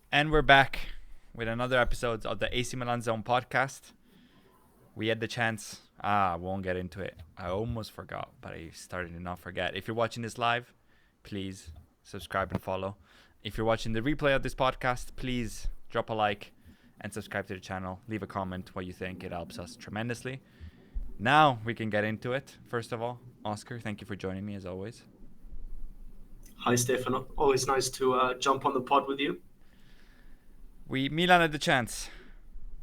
And we're back with another episode of the AC Milan Zone Podcast. We had the chance. I won't get into it. I almost forgot, but I started to not forget. If you're watching this live, please subscribe and follow. If you're watching the replay of this podcast, please drop a like and subscribe to the channel. Leave a comment what you think. It helps us tremendously. Now we can get into it. First of all, Oscar, thank you for joining me as always. Hi, Stefano. Always nice to jump on the pod with you. Milan had the chance,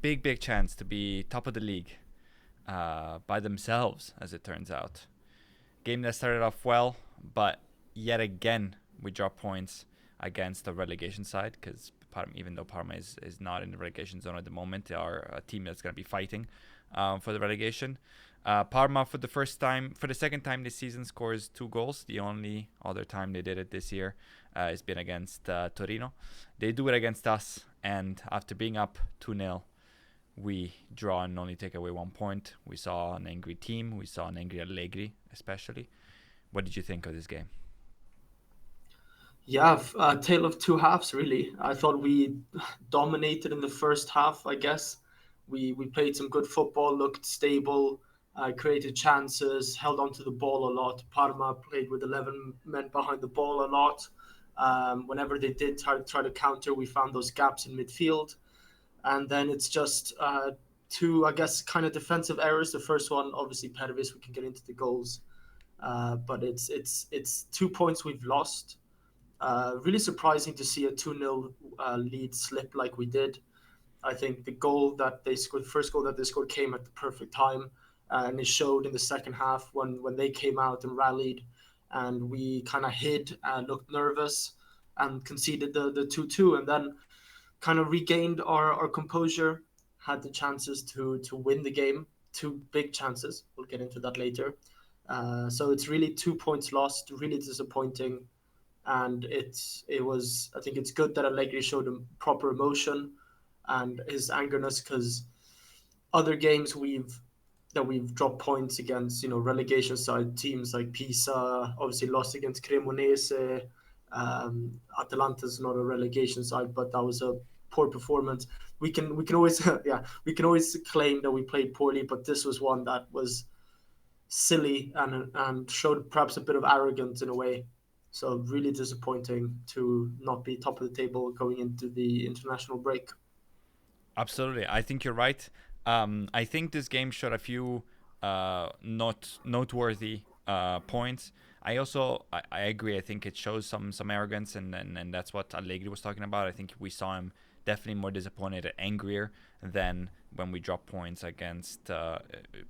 big chance to be top of the league by themselves, as it turns out. Game that started off well, but yet again we drop points against the relegation side because even though Parma is not in the relegation zone at the moment, they are a team that's going to be fighting for the relegation. Parma for the second time this season scores 2 goals. The only other time they did it this year has been against Torino. They do it against us, and after being up 2-0, we draw and only take away 1 point. We saw an angry team. We saw an angry Allegri, especially. What did you think of this game? Yeah, tale of two halves, really. I thought we dominated in the first half, I guess. We played some good football, looked stable, created chances, held onto the ball a lot. Parma played with 11 men behind the ball a lot. Whenever they did try to counter, we found those gaps in midfield. And then it's just two, I guess, kind of defensive errors. The first one, obviously, Pervis, we can get into the goals. But it's 2 points we've lost. Really surprising to see a 2-0 lead slip like we did. I think the goal that they scored, the first goal that they scored, came at the perfect time, and it showed in the second half when they came out and rallied, and we kind of hid and looked nervous and conceded the 2-2, and then kind of regained our composure, had the chances to win the game, two big chances. We'll get into that later. So it's really 2 points lost, really disappointing, and it was. I think it's good that Allegri showed him proper emotion and his angerness, because other games we've dropped points against, relegation side teams like Pisa, obviously lost against Cremonese. Atalanta's not a relegation side, but that was a poor performance. We can always yeah, we can always claim that we played poorly, but this was one that was silly and showed perhaps a bit of arrogance in a way. So really disappointing to not be top of the table going into the international break. Absolutely, I think you're right. I think this game showed a few not noteworthy points. I agree. I think it shows some arrogance, and that's what Allegri was talking about. I think we saw him definitely more disappointed and angrier than when we dropped points against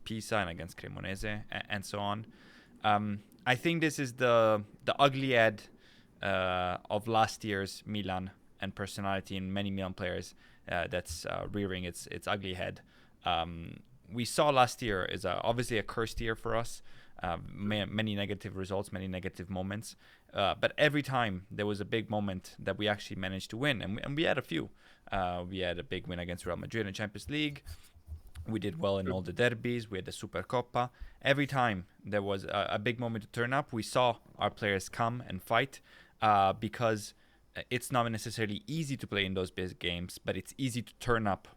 Pisa and against Cremonese and so on. I think this is the ugly head of last year's Milan and personality in many Milan players that's rearing its ugly head. We saw last year is obviously a cursed year for us. Many negative results, many negative moments. But every time there was a big moment that we actually managed to win, and we had a few. We had a big win against Real Madrid in the Champions League. We did well in all the derbies. We had the Supercoppa. Every time there was a big moment to turn up, we saw our players come and fight because it's not necessarily easy to play in those big games, but it's easy to turn up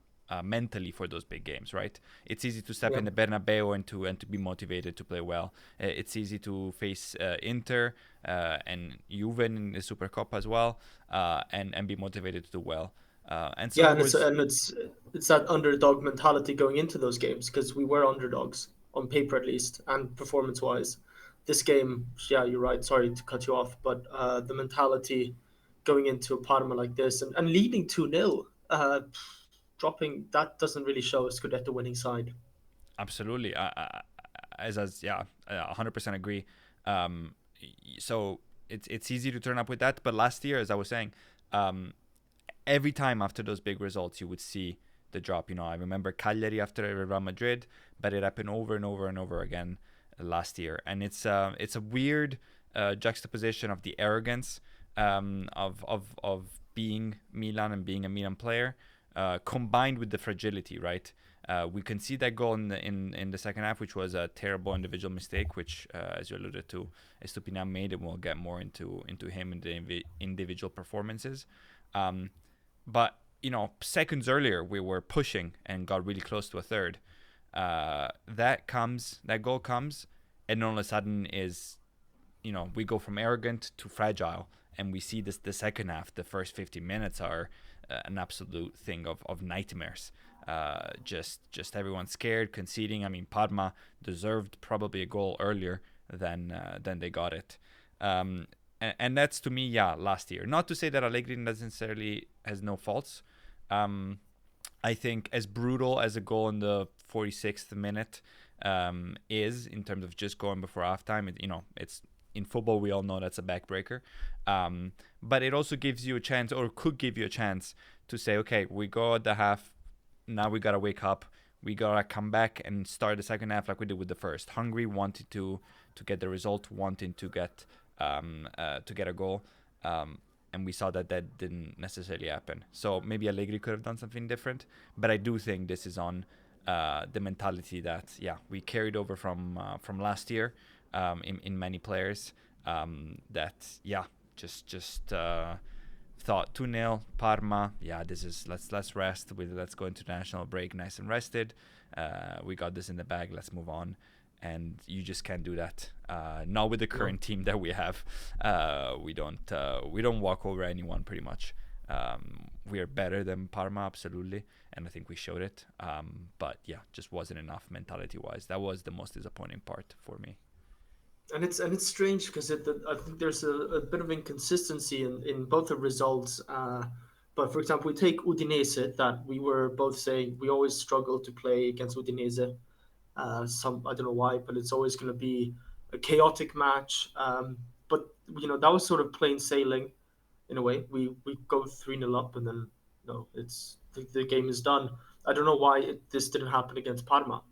mentally for those big games, right? It's easy to step Yeah. in the Bernabeu and to be motivated to play well. It's easy to face Inter and Juve in the Supercoppa as well, and be motivated to do well. And so Yeah, it and it's was and it's it's that underdog mentality going into those games, because we were underdogs on paper at least and performance wise. This game, yeah, you're right. Sorry to cut you off, but the mentality going into a Parma like this and leading 2-0, dropping that doesn't really show a Scudetto winning side. absolutely as yeah, 100% agree. Um, so it's easy to turn up with that, but last year, as I was saying, um, every time after those big results, you would see the drop. I remember Cagliari after Real Madrid, but it happened over and over and over again last year, and it's a weird juxtaposition of the arrogance of being Milan and being a Milan player, combined with the fragility, right? We can see that goal in the second half, which was a terrible individual mistake, which, as you alluded to, Estupinian made, and we'll get more into him and the individual performances. Um, but seconds earlier we were pushing and got really close to a third. That goal comes, and all of a sudden is, we go from arrogant to fragile, and we see this the second half. The first 50 minutes are an absolute thing of nightmares. Just everyone scared, conceding. I mean, Parma deserved probably a goal earlier than they got it. And that's, to me, last year. Not to say that Allegri necessarily has no faults. I think as brutal as a goal in the 46th minute is, in terms of just going before halftime, it's in football, we all know that's a backbreaker. But it also gives you a chance, or could give you a chance, to say, okay, we go at the half, now we got to wake up. We got to come back and start the second half like we did with the first. Hungry, wanted to get the result, wanting to get a goal. And we saw that didn't necessarily happen. So maybe Allegri could have done something different. But I do think this is on the mentality that, we carried over from last year in many players. Just thought 2-0 Parma. This is let's rest. Let's go into the national break nice and rested. We got this in the bag. Let's move on. And you just can't do that. Not with the current team that we have. We don't walk over anyone pretty much. We are better than Parma, absolutely, and I think we showed it. But just wasn't enough mentality-wise. That was the most disappointing part for me. And it's strange because I think there's a bit of inconsistency in both the results. But for example, we take Udinese, that we were both saying we always struggle to play against Udinese. I don't know why, but it's always going to be a chaotic match. But that was sort of plain sailing, in a way. We go 3-0 up, and then it's the game is done. I don't know why this didn't happen against Parma.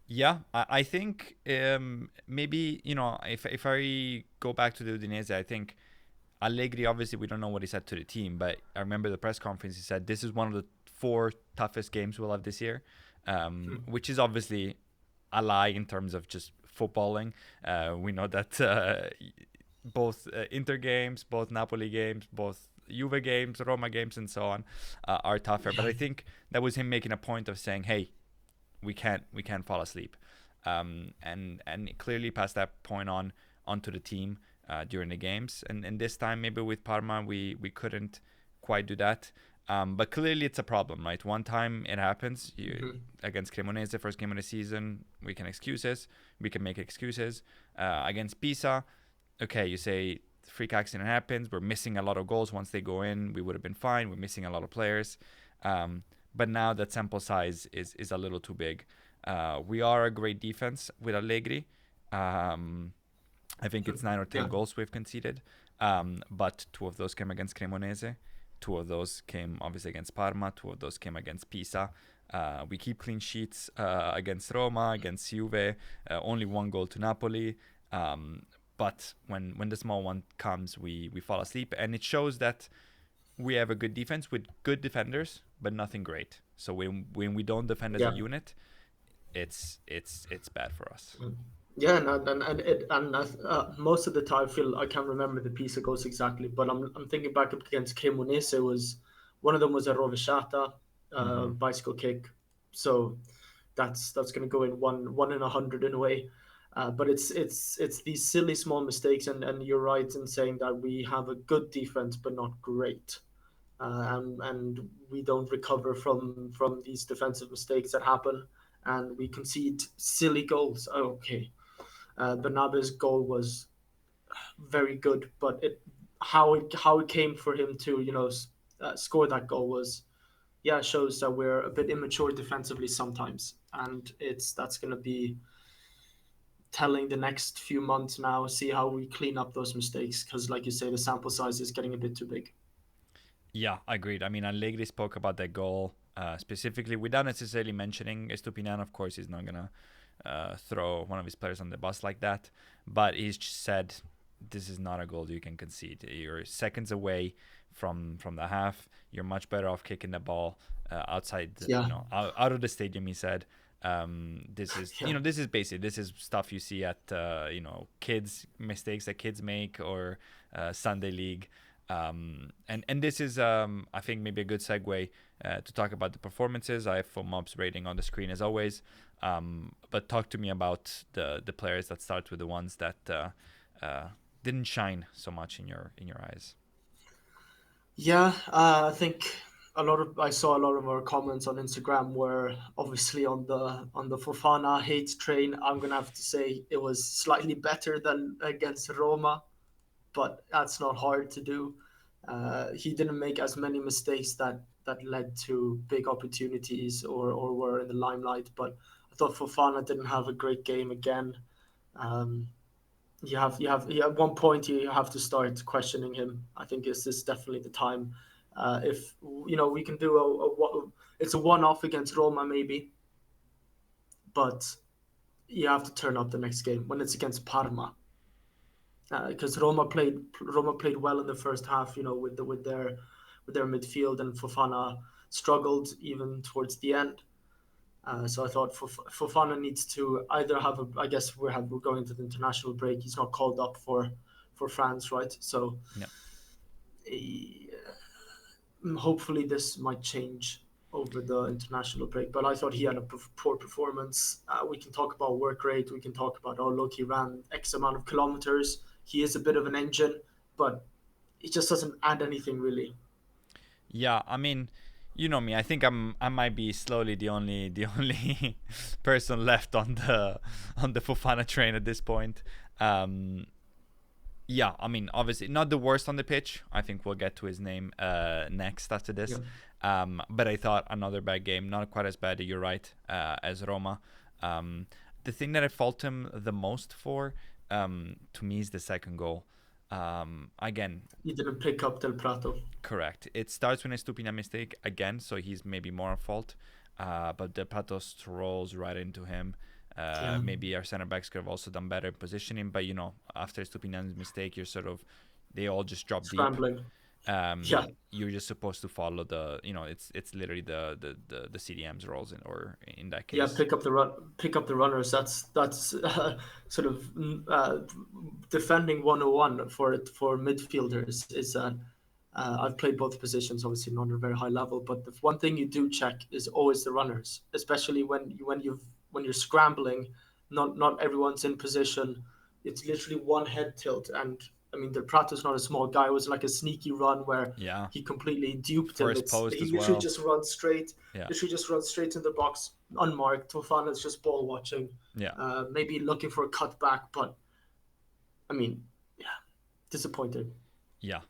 Yeah, I think maybe if I go back to the Udinese, I think Allegri, obviously we don't know what he said to the team, but I remember the press conference. He said this is one of the 4 toughest games we'll have this year. Which is obviously a lie in terms of just footballing. We know that both Inter games, both Napoli games, both Juve games, Roma games, and so on are tougher. But I think that was him making a point of saying, "Hey, we can't fall asleep," and clearly passed that point onto the team during the games. And this time, maybe with Parma, we couldn't quite do that. But clearly it's a problem, right? One time it happens against Cremonese, first game of the season. We can make excuses. Against Pisa, okay, you say freak accident happens. We're missing a lot of goals. Once they go in, we would have been fine. We're missing a lot of players. But now that sample size is a little too big. We are a great defense with Allegri. I think it's 9 or 10 goals we've conceded. But 2 of those came against Cremonese. 2 of those came obviously against Parma. 2 of those came against Pisa. We keep clean sheets against Roma, against Juve. Only 1 goal to Napoli. But when the small one comes, we fall asleep. And it shows that we have a good defense with good defenders, but nothing great. So when we don't defend as a unit, it's bad for us. Yeah, and most of the time I can't remember the Pisa goals exactly, but I'm thinking back up against Cremonese. Was one of them was a rovesciata, bicycle kick, so that's going to go in one in 100 in a way. But it's these silly small mistakes, and you're right in saying that we have a good defense but not great, and we don't recover from these defensive mistakes that happen, and we concede silly goals. Okay. Bernabe's goal was very good, but how it came for him to score that goal was shows that we're a bit immature defensively sometimes, and that's going to be telling the next few months now. See how we clean up those mistakes, because like you say, the sample size is getting a bit too big. Yeah, agreed. I mean, Allegri spoke about that goal specifically without necessarily mentioning Estupiñán. Of course, he's not gonna throw one of his players on the bus like that, but he's just said this is not a goal you can concede. You're seconds away from the half. You're much better off kicking the ball outside, out of the stadium. He said, "This is this is basic. This is stuff you see at kids mistakes that kids make or Sunday league." And this is, I think, maybe a good segue to talk about the performances. I have full mobs rating on the screen as always, but talk to me about the players that start with the ones that didn't shine so much in your eyes. Yeah, I think I saw a lot of our comments on Instagram were obviously on the Fofana hate train. I'm gonna have to say it was slightly better than against Roma, but that's not hard to do. He didn't make as many mistakes that led to big opportunities or were in the limelight. But I thought Fofana didn't have a great game again. Um, at one point you have to start questioning him. I think this is definitely the time. If we can do it's a one-off against Roma maybe, but you have to turn up the next game when it's against Parma, because Roma played well in the first half. With their midfield, and Fofana struggled even towards the end. So I thought Fofana needs to either have a. I guess we're going to the international break. He's not called up for France, right? So Yeah. he, hopefully this might change over the international break. But I thought he had a poor performance. We can talk about work rate. We can talk about, oh look, he ran X amount of kilometers. He is a bit of an engine, but he just doesn't add anything really. Yeah, I mean, you know me. I think I might be slowly the only person left on the Fofana train at this point. Um, yeah, I mean, obviously not the worst on the pitch. I think we'll get to his name next after Yeah, this. But I thought another bad game, not quite as bad. You're right, as Roma. Um, the thing that I fault him the most for, to me, is the second goal. Again, he didn't pick up Del Prato. correct. It starts with a Stupina mistake again, so he's maybe more at fault. But De Pato strolls right into him. Yeah, Maybe our center backs could have also done better positioning, but after Stupina's mistake, they all just drop deep. scrambling. Yeah, You're just supposed to follow it's literally the CDM's roles or in that yeah, case. pick up the runners. That's sort of defending 101 for midfielders. Is I've played both positions, obviously not at a very high level, but the one thing you do check is always the runners, especially when you're scrambling. Not everyone's in position. It's literally one head tilt, and I mean, Del Prato's not a small guy. It was like a sneaky run where Yeah, he completely duped him. first post He as literally well. just runs straight, Yeah, to the box unmarked. Tofana's just ball watching, yeah. maybe looking for a cutback, but I mean, yeah, disappointed. Yeah,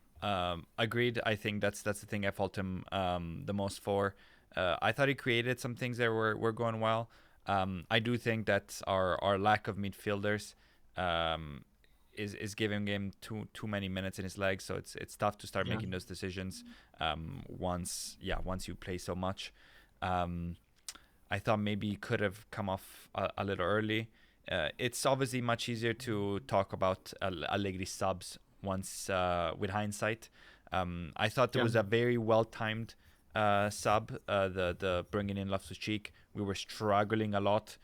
agreed. I think that's the thing I fault him the most for. I thought he created some things that were going well. I do think that our lack of midfielders um, is giving him too many minutes in his legs. So it's tough to start Yeah, making those decisions once you play so much. Um, I thought maybe he could have come off a little early. It's obviously much easier to talk about Allegri subs once with hindsight. I thought there yeah, was a very well timed sub. The bringing in Loftus Cheek. We were struggling a lot.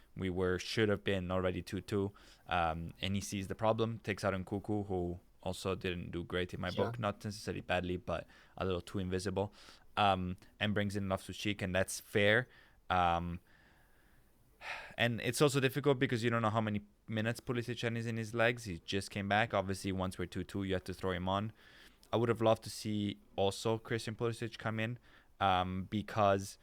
Should have been already 2-2. And he sees the problem, takes out Nkuku, who also didn't do great in my yeah, book, not necessarily badly, but a little too invisible. And brings in Loftus Cheek, and that's fair. Um, and it's also difficult because you don't know how many minutes Pulisic is in his legs. He just came back. Obviously, once we're 2-2, you have to throw him on. I would have loved to see also Christian Pulisic come in because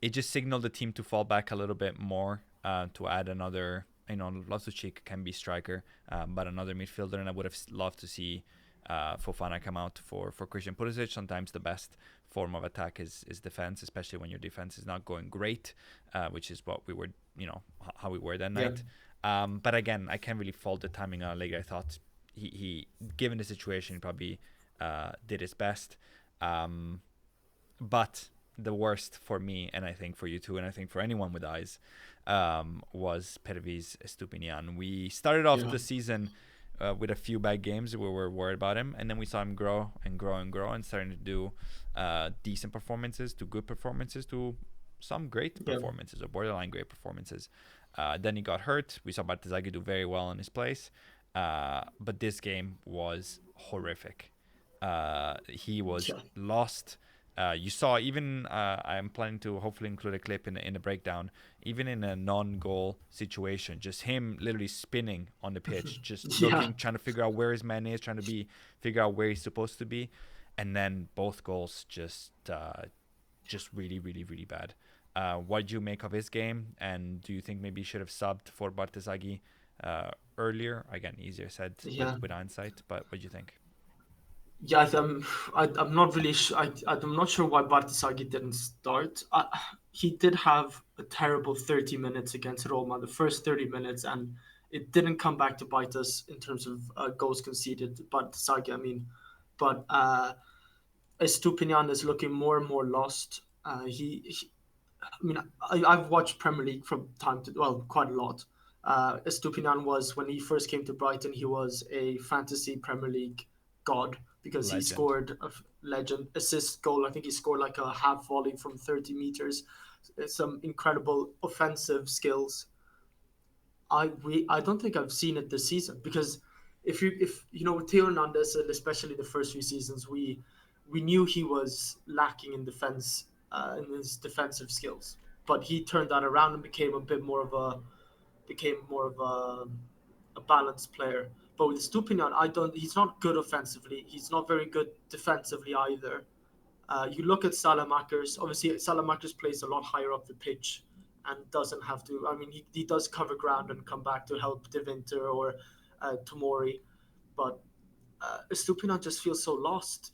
it just signaled the team to fall back a little bit more to add another. Loftus-Cheek can be striker, but another midfielder, and I would have loved to see Fofana come out for Christian Pulisic. Sometimes the best form of attack is defense, especially when your defense is not going great, which is what we were, how we were that yeah, night. But again, I can't really fault the timing on Allegri. I thought he given the situation, he probably did his best. But the worst for me, and I think for you too, and I think for anyone with eyes, was Pervis Estupinian. We started off yeah, the season with a few bad games where we were worried about him, and then we saw him grow and grow and grow, and starting to do decent performances, to good performances, to some great yeah, performances or borderline great performances. Then he got hurt. We saw Bartesaghi do very well in his place, but this game was horrific. He was Yeah. lost. You saw even I'm planning to hopefully include a clip in the breakdown. Even in a non-goal situation, just him literally spinning on the pitch, just Yeah. looking, trying to figure out where his man is, trying to figure out where he's supposed to be, and then both goals just really, really, really bad. What do you make of his game, and do you think maybe he should have subbed for Bartesaghi earlier? Again, easier said Yeah. with hindsight, but what do you think? Yeah, I'm not really sure. I'm not sure why Bartasagi didn't start. He did have a terrible 30 minutes against Roma, the first 30 minutes, and it didn't come back to bite us in terms of goals conceded. Bartasagi, I mean, but Estupinian is looking more and more lost. I mean, I've watched Premier League from time to well, quite a lot. Estupinian was when he first came to Brighton, he was a fantasy Premier League god because he Legend. scored a legend assist goal. I think he scored like a half volley from 30 meters. Some incredible offensive skills. I don't think I've seen it this season because if you know with Theo Hernandez and especially the first few seasons we knew he was lacking in defense in his defensive skills, but he turned that around and became more of a balanced player. But with Stupinian, I don't. He's not good offensively. He's not very good defensively either. You look at Salamakers. Obviously, Salamakers plays a lot higher up the pitch and doesn't have to. I mean, he does cover ground and come back to help De Winter or Tomori, but Estupinan just feels so lost.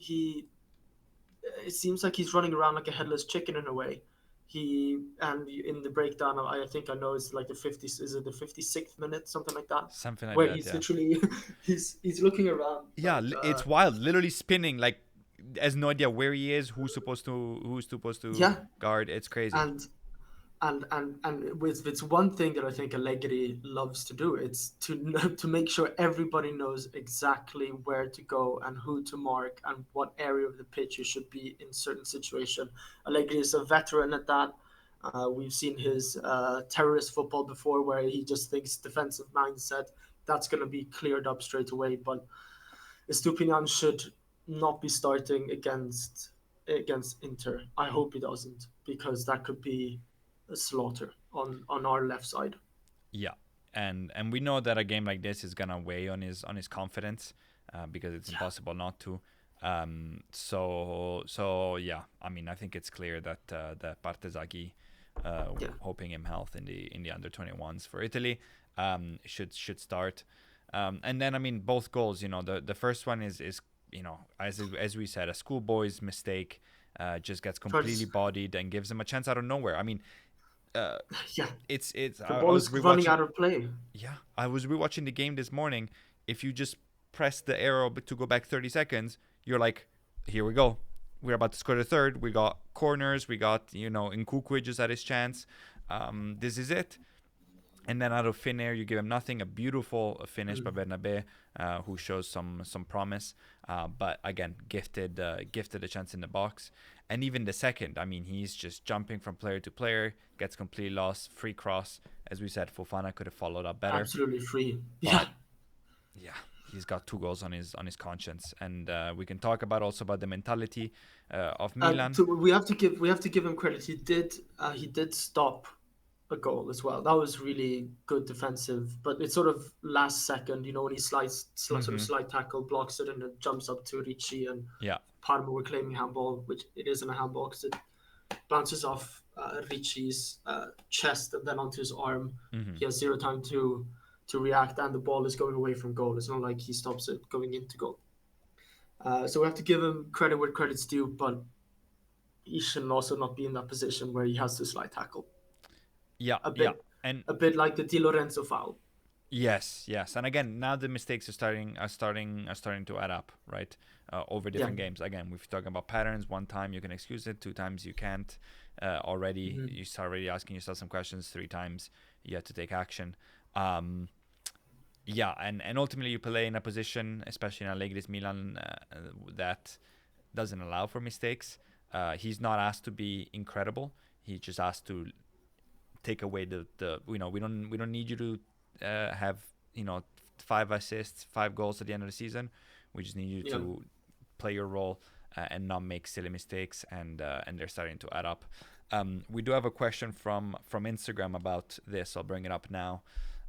It seems like he's running around like a headless chicken in a way. He and in the breakdown, I think I know it's like the 50s. Is it the 56th minute, something like that, Something like where that, he's yeah. literally he's looking around Yeah, like it's wild. Literally spinning, like has no idea where he is, who's supposed to yeah, guard. It's crazy. and and with it's one thing that I think Allegri loves to do. It's to make sure everybody knows exactly where to go and who to mark and what area of the pitch you should be in certain situation. Allegri is a veteran at that. We've seen his terrorist football before, where he just thinks defensive mindset. That's going to be cleared up straight away. But Estupinian should not be starting against Inter. I hope he doesn't because that could be a slaughter on our left side. Yeah, and we know that a game like this is gonna weigh on his confidence, because it's Yeah, impossible not to. So yeah, I mean, I think it's clear that Partezaghi, yeah, hoping him health in the under 21s for Italy, should start. And then I mean, both goals. The first one is as we said, a schoolboy's mistake. Just gets completely First, bodied and gives him a chance out of nowhere. I mean, uh, yeah. it's The I ball was is running rewatching. out of play. Yeah, I was rewatching the game this morning. If you just press the arrow to go back 30 seconds, you're like, here we go. We're about to score the third. We got corners. We got, Nkukwe just had his chance. This is it. And then out of thin air, you give him nothing. A beautiful finish by Mm. Bernabe, who shows some promise. But again, gifted a chance in the box. And even the second, I mean, he's just jumping from player to player, gets completely lost, free cross. As we said, Fofana could have followed up better, Absolutely free. Yeah. but yeah, he's got two goals on his conscience. And we can talk about the mentality of Milan. So we have to give him credit. He did stop a goal as well. That was really good defensive, but it's sort of last second. When he sort of Hmm. slide tackle, blocks it, and it jumps up to Ricci and Yeah. Parma were claiming handball, which it isn't a handball because it bounces off Ricci's chest and then onto his arm. Hmm. He has zero time to react, and the ball is going away from goal. It's not like he stops it going into goal. So we have to give him credit where credit's due, but he should also not be in that position where he has to slide tackle. Yeah. A Yeah. bit, And a bit like the Di Lorenzo foul. yes, yes, and again, now the mistakes are starting to add up, right? Over Yeah. different games. Again, we've talking about patterns. One time you can excuse it, two times you can't. Already, Mhm. you start already asking yourself some questions. Three times you have to take action. Um, yeah, and ultimately you play in a position, especially in a league this Milan, that doesn't allow for mistakes. He's not asked to be incredible. He just asked to take away the we don't need you to have 5 assists, 5 goals at the end of the season. We just need you Yeah. to play your role and not make silly mistakes, and they're starting to add up. We do have a question from Instagram about this. I'll bring it up now.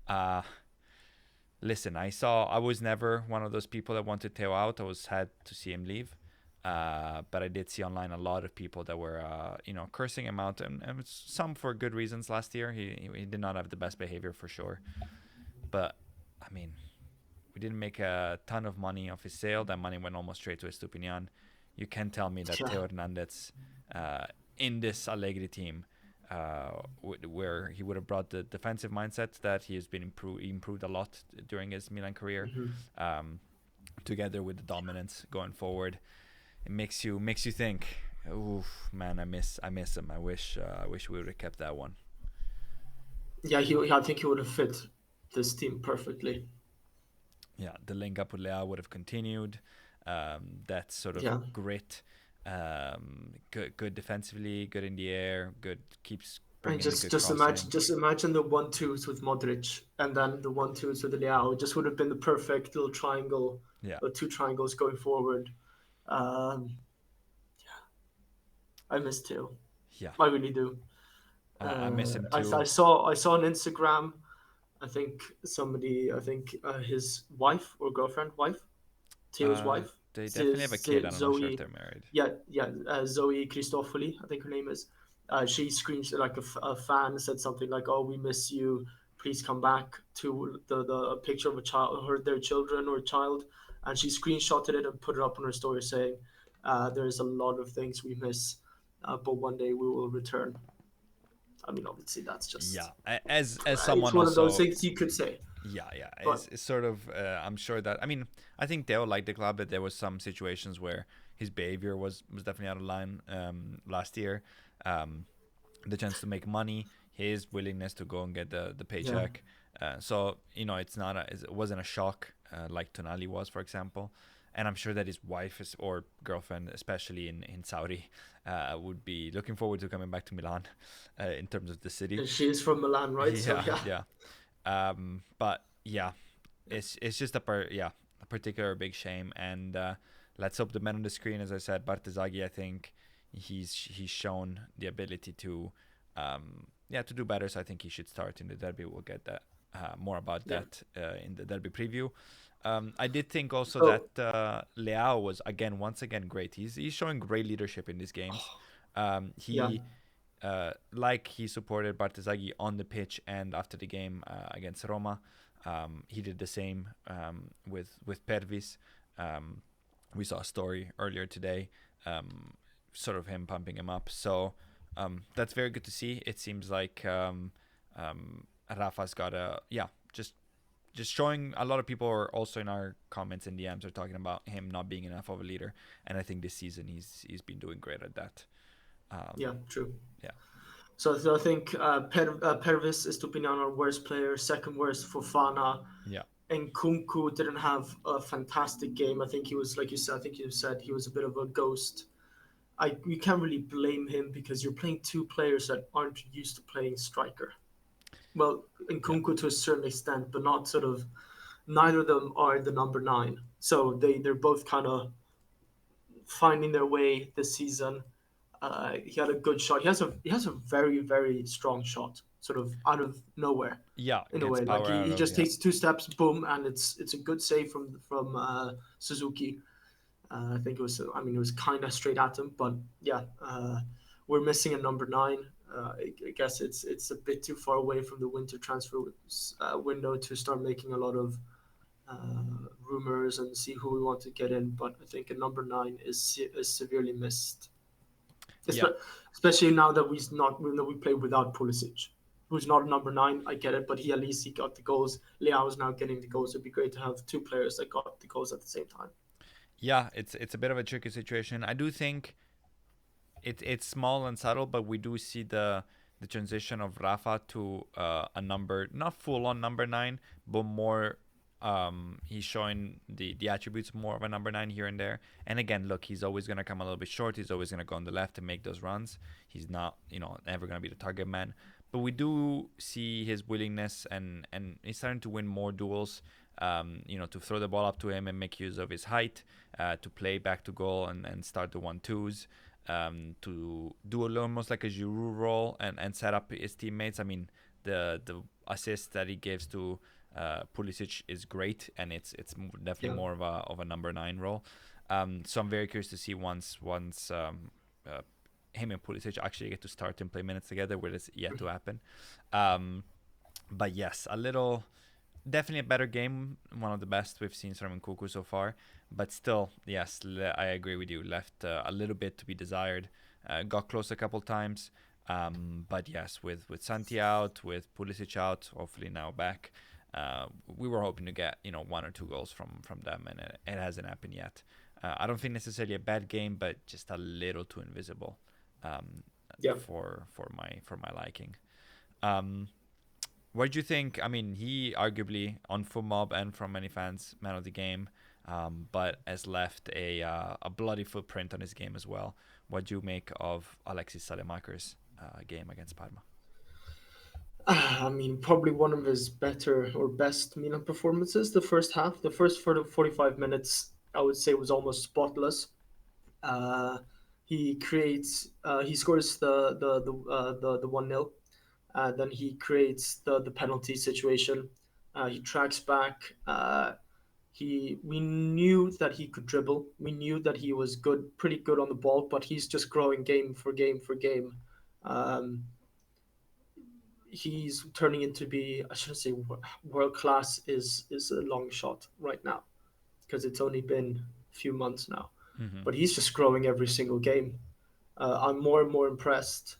Uh, Listen, I was never one of those people that wanted Theo out. I was sad to see him leave. But I did see online a lot of people that were, cursing him out, and some for good reasons last year. He did not have the best behavior for sure. But, I mean, we didn't make a ton of money off his sale. That money went almost straight to Estupinian. You can't tell me that Yeah. Theo Hernandez in this Allegri team, where he would have brought the defensive mindset that he has been improved a lot during his Milan career, um, together with the dominance going forward. It makes you think, oof, man, I miss him. I wish we would have kept that one. Yeah, I think he would have fit this team perfectly. Yeah, the link up with Leao would have continued. That sort of Yeah. grit, good defensively, good in the air, good keeps And bringing the good just crossing. imagine the 1-2s with Modric and then the 1-2s with Leao. It just would have been the perfect little triangle, Yeah, or two triangles going forward. Um, I miss Theo. yeah, I really do. I miss him I too. saw on Instagram. I think his wife or girlfriend, Theo's Uh, wife, they definitely have a kid. I'm not sure if Zoe. they're married. Zoe Christofoli, I think her name is. She screamed like a fan said something like, "Oh, we miss you. Please come back." To the picture of a child, their children or child, and she screenshotted it and put it up on her story saying, "There's a lot of things we miss, but one day we will return." I mean, obviously, that's Yeah, just as it's someone one of those also. things you could say, Yeah. but It's sort of. I'm sure that. I mean, I think Theo liked the club, but there was some situations where his behavior was definitely out of line last year. Um, the chance to make money, his willingness to go and get the yeah, paycheck. So it wasn't a shock like Tonali was, for example. And I'm sure that his wife or girlfriend, especially in Saudi, would be looking forward to coming back to Milan, in terms of the city. she is from Milan, right? So Yeah, yeah, yeah. But yeah, it's just a particular big shame, and let's hope the man on the screen, as I said, Bartezaghi. I think he's shown the ability to to do better. So I think he should start in the derby. We'll get that more about yeah. that in the derby preview. I did think also So that Leao was once again great. He's showing great leadership in these games. yeah, He like he supported Bartesaghi on the pitch and after the game against Roma. He did the same with Pervis. Um, we saw a story earlier today, sort of him pumping him up. So that's very good to see. It seems like Rafa's got just showing. A lot of people are also in our comments and DMs are talking about him not being enough of a leader, and I think this season he's been doing great at that. Um, yeah, true. yeah, So I think Pervis is Stupinian our worst player, second worst Fofana, yeah. and Kunku didn't have a fantastic game. I think he was, like you said, I think you said he was a bit of a ghost. You can't really blame him because you're playing two players that aren't used to playing striker. Well, and Yeah. Kunku to a certain extent, but not sort of. Neither of them are the number nine, so they're both kind of finding their way this season. He had a good shot. He has a very very strong shot, sort of out of nowhere, Yeah, in a gets way. Like power he, out he of just takes two steps, boom, and it's a good save from Suzuki. I think it was. I mean, it was kind of straight at him, but yeah, we're missing a number nine. I guess it's a bit too far away from the winter transfer window to start making a lot of rumors and see who we want to get in. But I think a number nine is severely missed, yeah, especially now that we play without Pulisic, who's not a number nine. I get it, but at least he got the goals. Leao is now getting the goals. It'd be great to have two players that got the goals at the same time. yeah. It's a bit of a tricky situation. I do think it's small and subtle, but we do see the transition of Rafa to a number, not full on number nine, but more. He's showing the attributes more of a number nine here and there. And again, look, he's always gonna come a little bit short. He's always gonna go on the left and make those runs. He's not, never gonna be the target man. But we do see his willingness, and he's starting to win more duels. to throw the ball up to him and make use of his height, to play back to goal and start the 1-2s, to do almost like a Giroud role and set up his teammates. I mean, the assist that he gives to Pulisic is great, and it's definitely Yeah. more of a number 9 role. So I'm very curious to see once him and Pulisic actually get to start and play minutes together, where it's yet to happen. But yes, definitely a better game, one of the best we've seen from Nkunku so far. But still, yes, I agree with you. Left a little bit to be desired. Got close a couple times. But yes, with Santi out, with Pulisic out, hopefully now back, we were hoping to get 1 or 2 goals from them, and it hasn't happened yet. I don't think necessarily a bad game, but just a little too invisible, Yeah. for my liking. Um, what do you think? I mean, he arguably on FootMob and from many fans, man of the game, but has left a bloody footprint on his game as well. What do you make of Alexis Salemaker's game against Parma? I mean, probably one of his better or best Milan performances. The first half, the first 45 minutes, I would say was almost spotless. Uh, he scores the 1-0. Then he creates the penalty situation. He tracks back. We knew that he could dribble. We knew that he was good, pretty good on the ball, but he's just growing game for game for game. Um, he's turning into be, I shouldn't say world class is a long shot right now, because it's only been a few months now. Mm-hmm. But he's just growing every single game. I'm more and more impressed.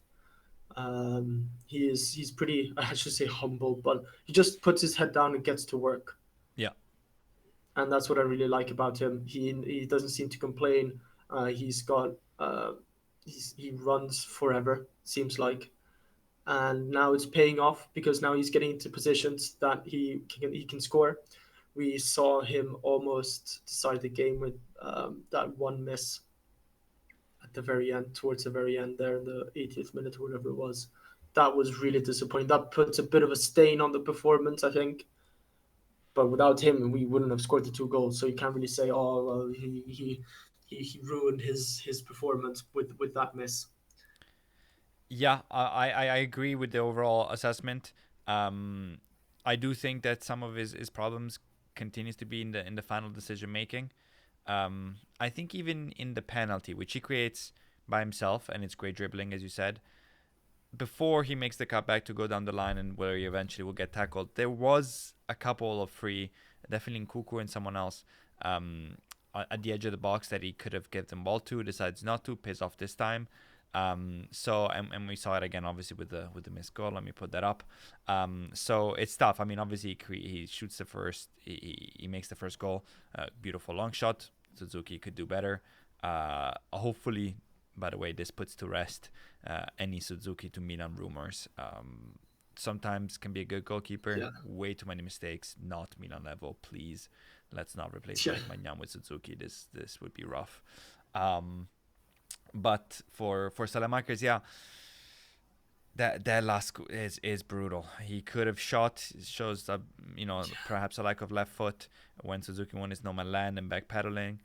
He's pretty, I should say, humble, but he just puts his head down and gets to work, Yeah. and that's what I really like about him. He doesn't seem to complain. He's got he runs forever, seems like, and now it's paying off because now he's getting into positions that he can score. We saw him almost decide the game with that one miss at the very end, towards the very end there in the 80th minute or whatever it was. That was really disappointing. That puts a bit of a stain on the performance, I think. But without him, we wouldn't have scored the 2 goals. So you can't really say, oh, well, he ruined his performance with that miss. Yeah, I agree with the overall assessment. Um, I do think that some of his problems continues to be in the final decision making. I think even in the penalty, which he creates by himself, and it's great dribbling, as you said, before he makes the cutback to go down the line and where he eventually will get tackled, there was a couple of free, definitely Nkuku and someone else, at the edge of the box that he could have given the ball to, decides not to, pays off this time. And we saw it again, obviously with the missed goal. Let me put that up. So it's tough. I mean, obviously he shoots the first, he makes the first goal. Beautiful long shot. Suzuki could do better. Hopefully, by the way, this puts to rest any Suzuki to Milan rumors. Sometimes can be a good goalkeeper. Yeah. Way too many mistakes. Not Milan level. Please, let's not replace Yeah. Magnan with Suzuki. This would be rough. But for Salamakers, yeah, that last is brutal. He could have shot. It shows perhaps a lack of left foot when Suzuki won his no man land and back pedaling.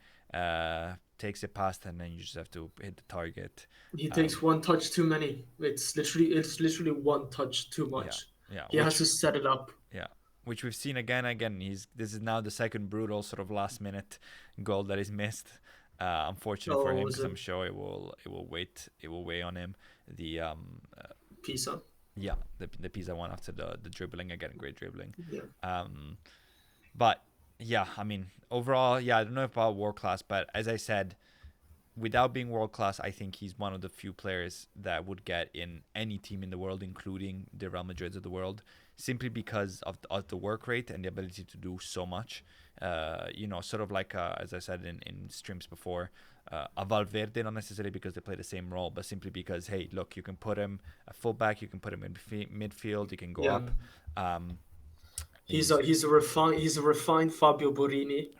Takes it past, and then you just have to hit the target. He takes one touch too many. It's literally one touch too Yeah, much. yeah. He has to set it up. Yeah, which we've seen again. This is now the second brutal sort of last minute goal that is missed. Unfortunately for him, because I'm sure it will weigh on him. The Pisa. Yeah, the Pisa one after the dribbling again, great dribbling. Yeah. But yeah, I mean overall, yeah, I don't know about world class, but as I said, without being world class, I think he's one of the few players that would get in any team in the world, including the Real Madrids of the world, simply because of the work rate and the ability to do so much. Sort of like, as I said in streams before, a Valverde, not necessarily because they play the same role, but simply because, hey, look, you can put him a fullback, you can put him in midfield, you can go up. He's a refined Fabio Borini.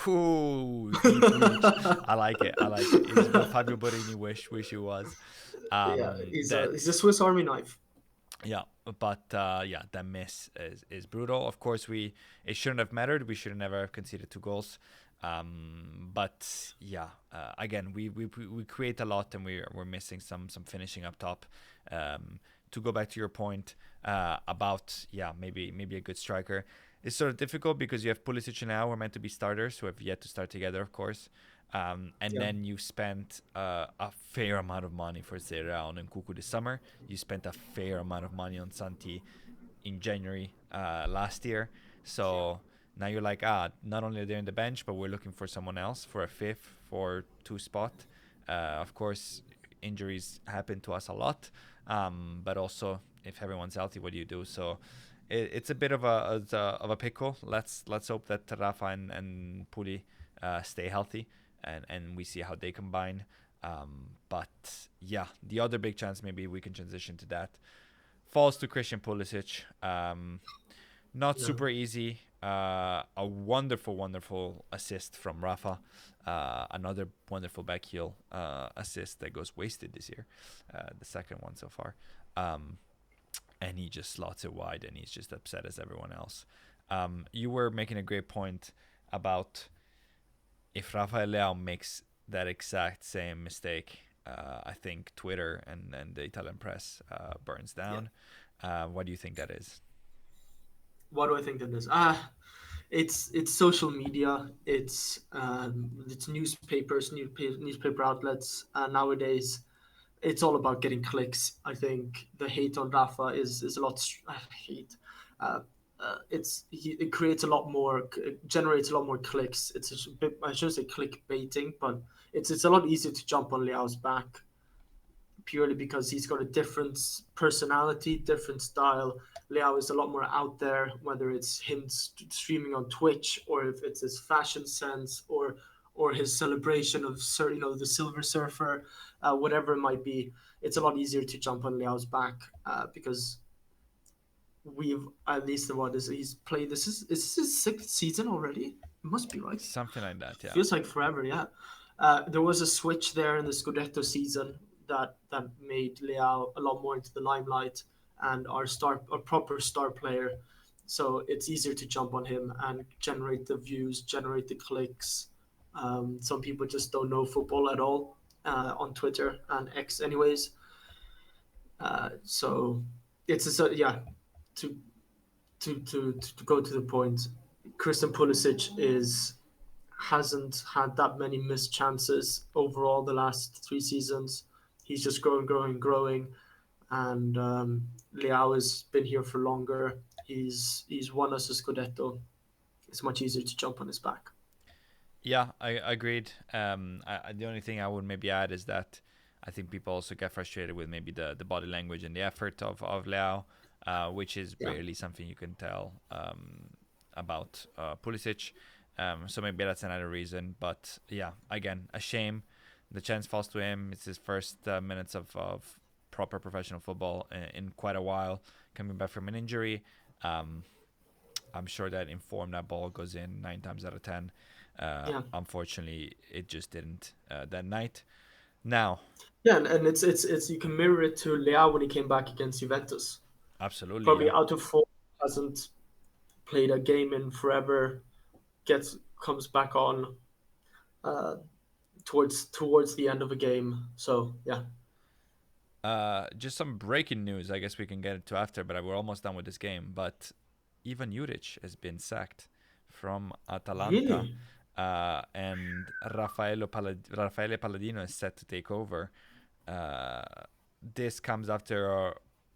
Ooh, deep reach. I like it. He's what Fabio Borini wish he was. He's a Swiss Army knife. Yeah, but yeah, that miss is brutal. Of course, it shouldn't have mattered. We should have never have conceded 2 goals. But yeah, again, we create a lot, and we're missing some finishing up top. To go back to your point about, yeah, maybe a good striker. It's sort of difficult because you have Pulisic and Now who are meant to be starters, who have yet to start together, of course. And Yeah, then you spent a fair amount of money for Serie A on Nkuku this summer. You spent a fair amount of money on Santi in January last year. So now you're like, not only are they on the bench, but we're looking for someone else for a fifth, for two spot. Of course, injuries happen to us a lot, but also if everyone's healthy, what do you do? So it's a bit of a pickle. Let's hope that Rafa and Puli stay healthy, and we see how they combine. But yeah, the other big chance, maybe we can transition to that, falls to Christian Pulisic. Not yeah, super easy. A wonderful assist from Rafa. Another wonderful back heel assist that goes wasted this year. The second one so far. And he just slots it wide, and he's just upset as everyone else. You were making a great point about if Rafael Leao makes that exact same mistake, I think Twitter and the Italian press burns yeah. down. What do you think that is? What do I think that is? It's social media. It's newspapers, newspaper outlets. Nowadays, it's all about getting clicks. I think the hate on Rafa is a lot. Hate. Uh, it creates a lot more, it generates a lot more clicks. It's a bit, I shouldn't say click baiting, but it's a lot easier to jump on Leao's back purely because he's got a different personality, different style. Leao is a lot more out there, whether it's him streaming on Twitch or if it's his fashion sense or his celebration of the Silver Surfer, whatever it might be. It's a lot easier to jump on Leao's back because we've at least what is he's played. Is this his sixth season already? It must be right. Something like that, yeah. Feels like forever, yeah. There was a switch there in the Scudetto season that made Leao a lot more into the limelight and our proper star player. So it's easier to jump on him and generate the views, generate the clicks. Some people just don't know football at all on Twitter and X, anyways. So yeah. To to go to the point, Christian Pulisic is hasn't had that many missed chances overall the last 3 seasons. He's just growing, and Leao has been here for longer. He's won us a Scudetto. It's much easier to jump on his back. Yeah, I agreed. The only thing I would maybe add is that I think people also get frustrated with maybe the body language and the effort of Leao, which is Yeah, rarely something you can tell about Pulisic. So maybe that's another reason. But yeah, again, a shame. The chance falls to him. It's his first minutes of proper professional football in quite a while, coming back from an injury. Um, I'm sure that in form that ball goes in 9 times out of 10. yeah, Unfortunately, it just didn't that night. Now, yeah, and it's you can mirror it to Leao when he came back against Juventus. absolutely, Probably yeah. out of four, hasn't played a game in forever. Gets comes back on uh, towards the end of a game. So yeah, Just some breaking news. I guess we can get into after, but we're almost done with this game. But Ivan Juric has been sacked from Atalanta, really, and Raffaele Palladino is set to take over. Uh, this comes after a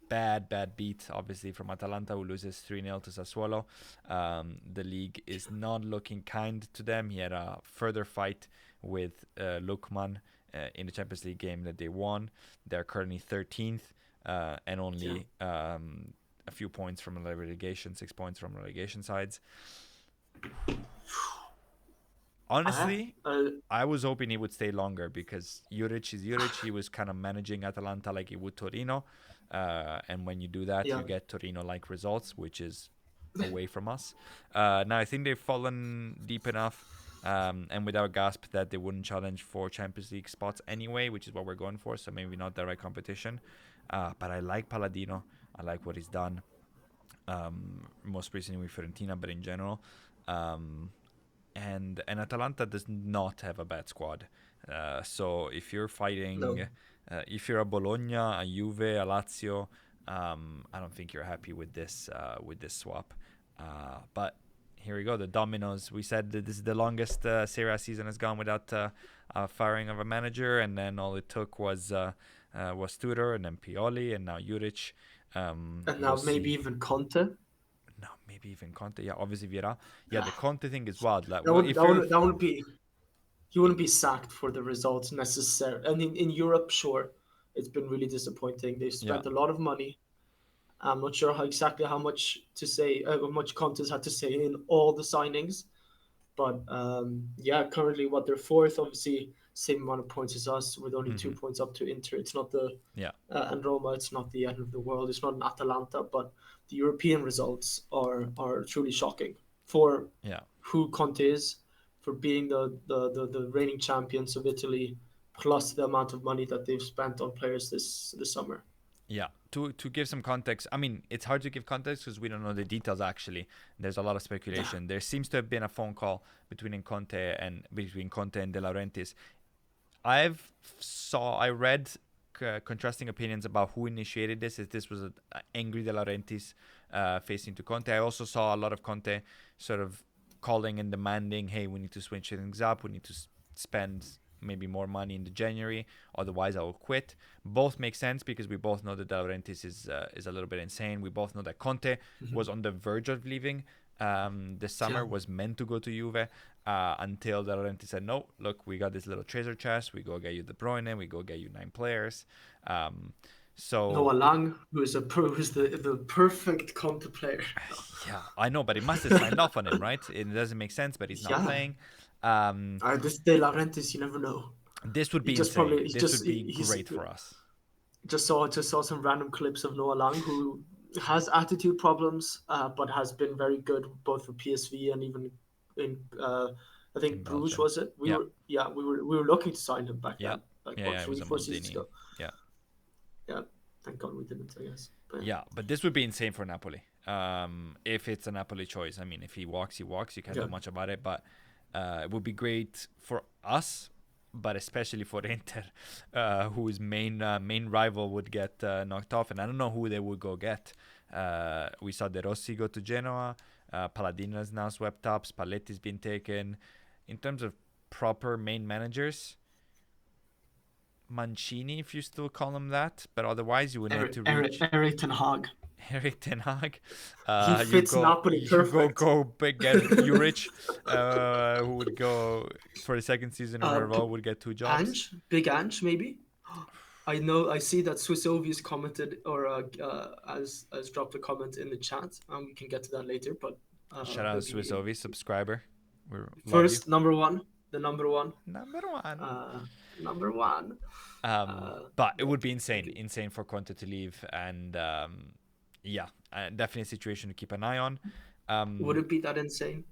bad beat, obviously, from Atalanta, who loses 3-0 to Sassuolo. The league is not looking kind to them. He had a further fight with Lukman in the Champions League game that they won. They're currently 13th and yeah. only a few points from relegation, 6 points from relegation sides. I, Honestly, I was hoping he would stay longer because Juric is Juric. He was kind of managing Atalanta like he would Torino. And when you do that, yeah, you get Torino like results, which is away from us. Now, I think they've fallen deep enough and without gasp that they wouldn't challenge for Champions League spots anyway, which is what we're going for. So maybe not the right competition. But I like Palladino. I like what he's done. Most recently with Fiorentina, but in general. Um, and Atalanta does not have a bad squad. So if you're No. fighting, if you're a Bologna, a Juve, a Lazio, I don't think you're happy with this swap. But here we go, the dominoes. We said that this is the longest Serie A season has gone without firing of a manager, and then all it took was Tudor, and then Pioli, and now Juric. And We'll now maybe see. even Conte. No, maybe even Conte. Yeah, obviously Vieira. Yeah, the Conte thing is wild. Like, That well, would if that you're would that would be he wouldn't be sacked for the results necessarily. And in Europe, sure, it's been really disappointing. They've yeah, spent a lot of money. I'm not sure how much to say, how much Conte's had to say in all the signings. But yeah, currently what they're fourth, obviously same amount of points as us, with only 2 points up to Inter. It's not the yeah, and Roma. It's not the end of the world. It's not an Atalanta, but the European results are truly shocking for yeah. who Conte is, for being the reigning champions of Italy, plus the amount of money that they've spent on players this summer. Yeah, to give some context, I mean, it's hard to give context because we don't know the details actually. There's a lot of Yeah, speculation. There seems to have been a phone call between Conte and De Laurentiis. I read contrasting opinions about who initiated this. If this was an angry De Laurentiis facing to Conte, I also saw a lot of Conte sort of calling and demanding, "Hey, we need to switch things up. We need to spend maybe more money in the January, otherwise I will quit." Both make sense because we both know that De Laurentiis is a little bit insane. We both know that Conte was on the verge of leaving. This yeah. summer was meant to go to Juve until De Laurentiis said, "No, look, we got this little treasure chest. We go get you De Bruyne. We go get you 9 players." Um, so Noah Lang, who's the perfect Conte player. yeah, I know, but he must have signed off on him, right? It doesn't make sense, but he's not Yeah, playing. Um, this De Laurentiis, you never know. this would He be just insane. probably This would be he's great for us. just saw some random clips of Noah Lang, who has attitude problems, but has been very good both for PSV and even in I In think Bruges, Belgium. was it? Yeah, We were looking to sign him back yeah, then, like yeah, what, yeah. It was a 3 4 seasons Maldini. ago. Yeah, Yeah, thank God we didn't, I guess. But yeah, yeah. But this would be insane for Napoli. If it's a Napoli choice, I mean, if he walks, he walks. You can't yeah. do much about it. But it would be great for us, but especially for Inter, whose main rival would get knocked off, and I don't know who they would go get. We saw De Rossi go to Genoa. Palladino is now swept up. Spalletti's been taken. In terms of proper main managers, Mancini, if you still call him that, but otherwise you would need to reach Eric Ten Hag. Eric Ten Hag. He fits Napoli You perfect. go big get Juric, who would go for the second season in a Uh, row would get 2 jobs. Big Ange, maybe. I know. I see that Swiss Ovi's commented or has dropped a comment in the chat, and we can get to that later. But Shout out Swiss maybe Ovi subscriber. We love you. first number one, the number one, Number one. uh, number one. But it Yeah, would be insane for Conte to leave, and yeah, definitely a situation to keep an eye on. would Um, it be that insane?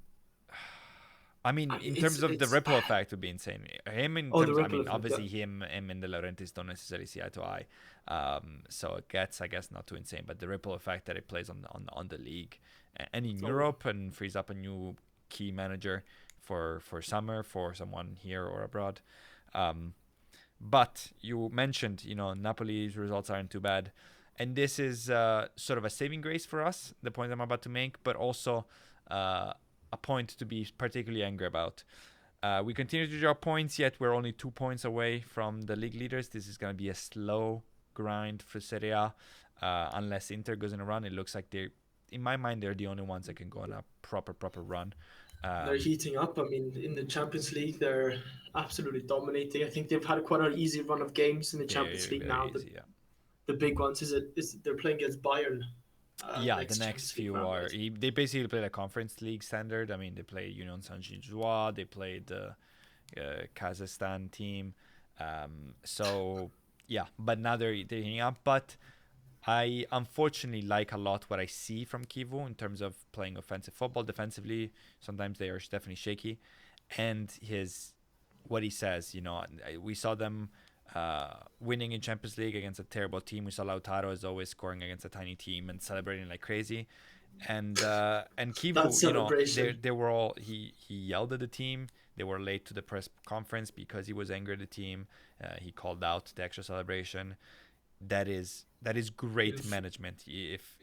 I mean, I mean, in terms of the it's ripple effect, would be insane. Him in oh, the terms, I ripple mean, effect. Yeah. obviously him and De Laurentiis don't necessarily see eye to eye. So it gets, I guess, not too insane. But the ripple effect that it plays on the league and in Oh, Europe and frees up a new key manager for summer for someone here or abroad. Um, but you mentioned, Napoli's results aren't too bad, and this is sort of a saving grace for us. The point I'm about to make, but also a point to be particularly angry about. We continue to draw points, yet we're only 2 points away from the league leaders. This is going to be a slow grind for Serie A. Unless Inter goes in a run, it looks like in my mind, they're the only ones that can go on a proper run. they're Um, heating up. I mean, in the Champions League, they're absolutely dominating. I think they've had quite an easy run of games in the Champions very, League very now. The easy, yeah. the big ones is they're playing against Bayern Yeah, the next next Champions League few round, are right? they basically play the Conference League standard. I mean, they play Union Saint-Gilloise, they played the Kazakhstan team. So yeah, but now they're hitting up. But I unfortunately like a lot what I see from Kivu in terms of playing offensive football. Defensively, sometimes they are definitely shaky, and his what he says. We saw them winning in Champions League against a terrible team. We saw Lautaro is always scoring against a tiny team and celebrating like crazy. And That Kivu, they celebration. were all he yelled at the team. They were late to the press conference because he was angry at the team. He called out the extra celebration. That is great If, management. If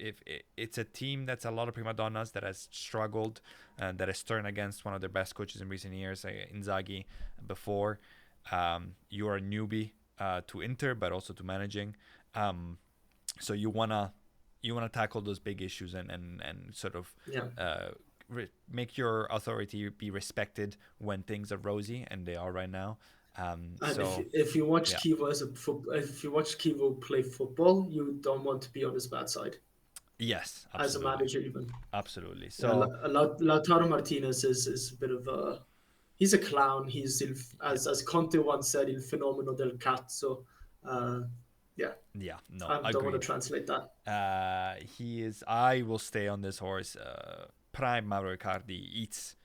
it's a team that's a lot of prima donnas that has struggled, that has turned against one of their best coaches in recent years, Inzaghi, before. You are a newbie to Inter, but also to managing. So you wanna tackle those big issues and sort of yeah. uh, make your authority be respected when things are rosy, and they are right now. And So if you watch yeah, Kivo if you watch Kivo play football, you don't want to be on his bad side yes, as a absolutely, manager even. absolutely. Yeah, So Lautaro Martinez is a bit of a he's a clown. yeah, As Conte once said, il fenomeno del cazzo. Uh, yeah, yeah, no, I don't want to agreed. translate that. He is. I will stay on this horse. Prime Mauro Icardi eats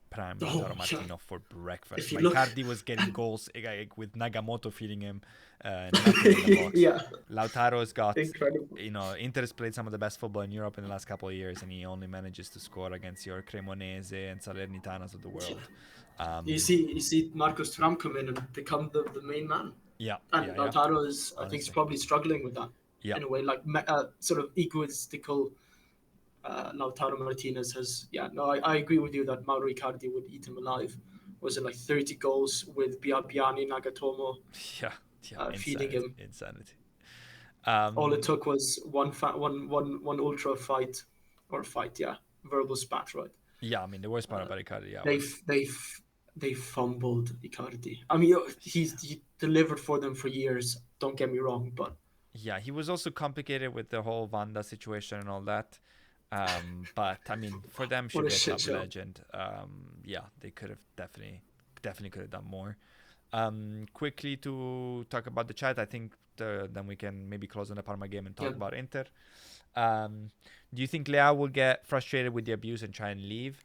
prime Oh Lautaro yeah, Martino for breakfast. if you Like look, Icardi was getting goals with Nagamoto feeding him, nothing in the box. yeah, Lautaro's got, incredible. Inter has played some of the best football in Europe in the last couple of years, and he only manages to score against your Cremonese and Salernitanas of the Yeah. world. Um, You see Marcus Thuram come in and become the main man. yeah, And yeah, yeah. Lautaro is, I think, he's Honestly, probably struggling with that yeah, in a way, like sort of egoistical. Lautaro Martinez has, yeah, no, I agree with you that Mauro Icardi would eat him alive. Was it like 30 goals with Biani Nagatomo yeah, yeah. feeding Insanity, him? insanity. All it Um, took was one ultra fight, or fight, yeah, verbal spat, right? yeah, I mean the worst part Uh, about Icardi, yeah, they was they they fumbled Icardi. I mean, he delivered for them for years. Don't get me wrong, but yeah, he was also complicated with the whole Vanda situation and all that. But I mean, for them, what should a be a shit club show. legend. Yeah, they could have definitely could have done more. Quickly to talk about the chat, I think then we can maybe close on the Parma game and Yeah, talk about Inter. Um, do you think Leao will get frustrated with the abuse and try and leave?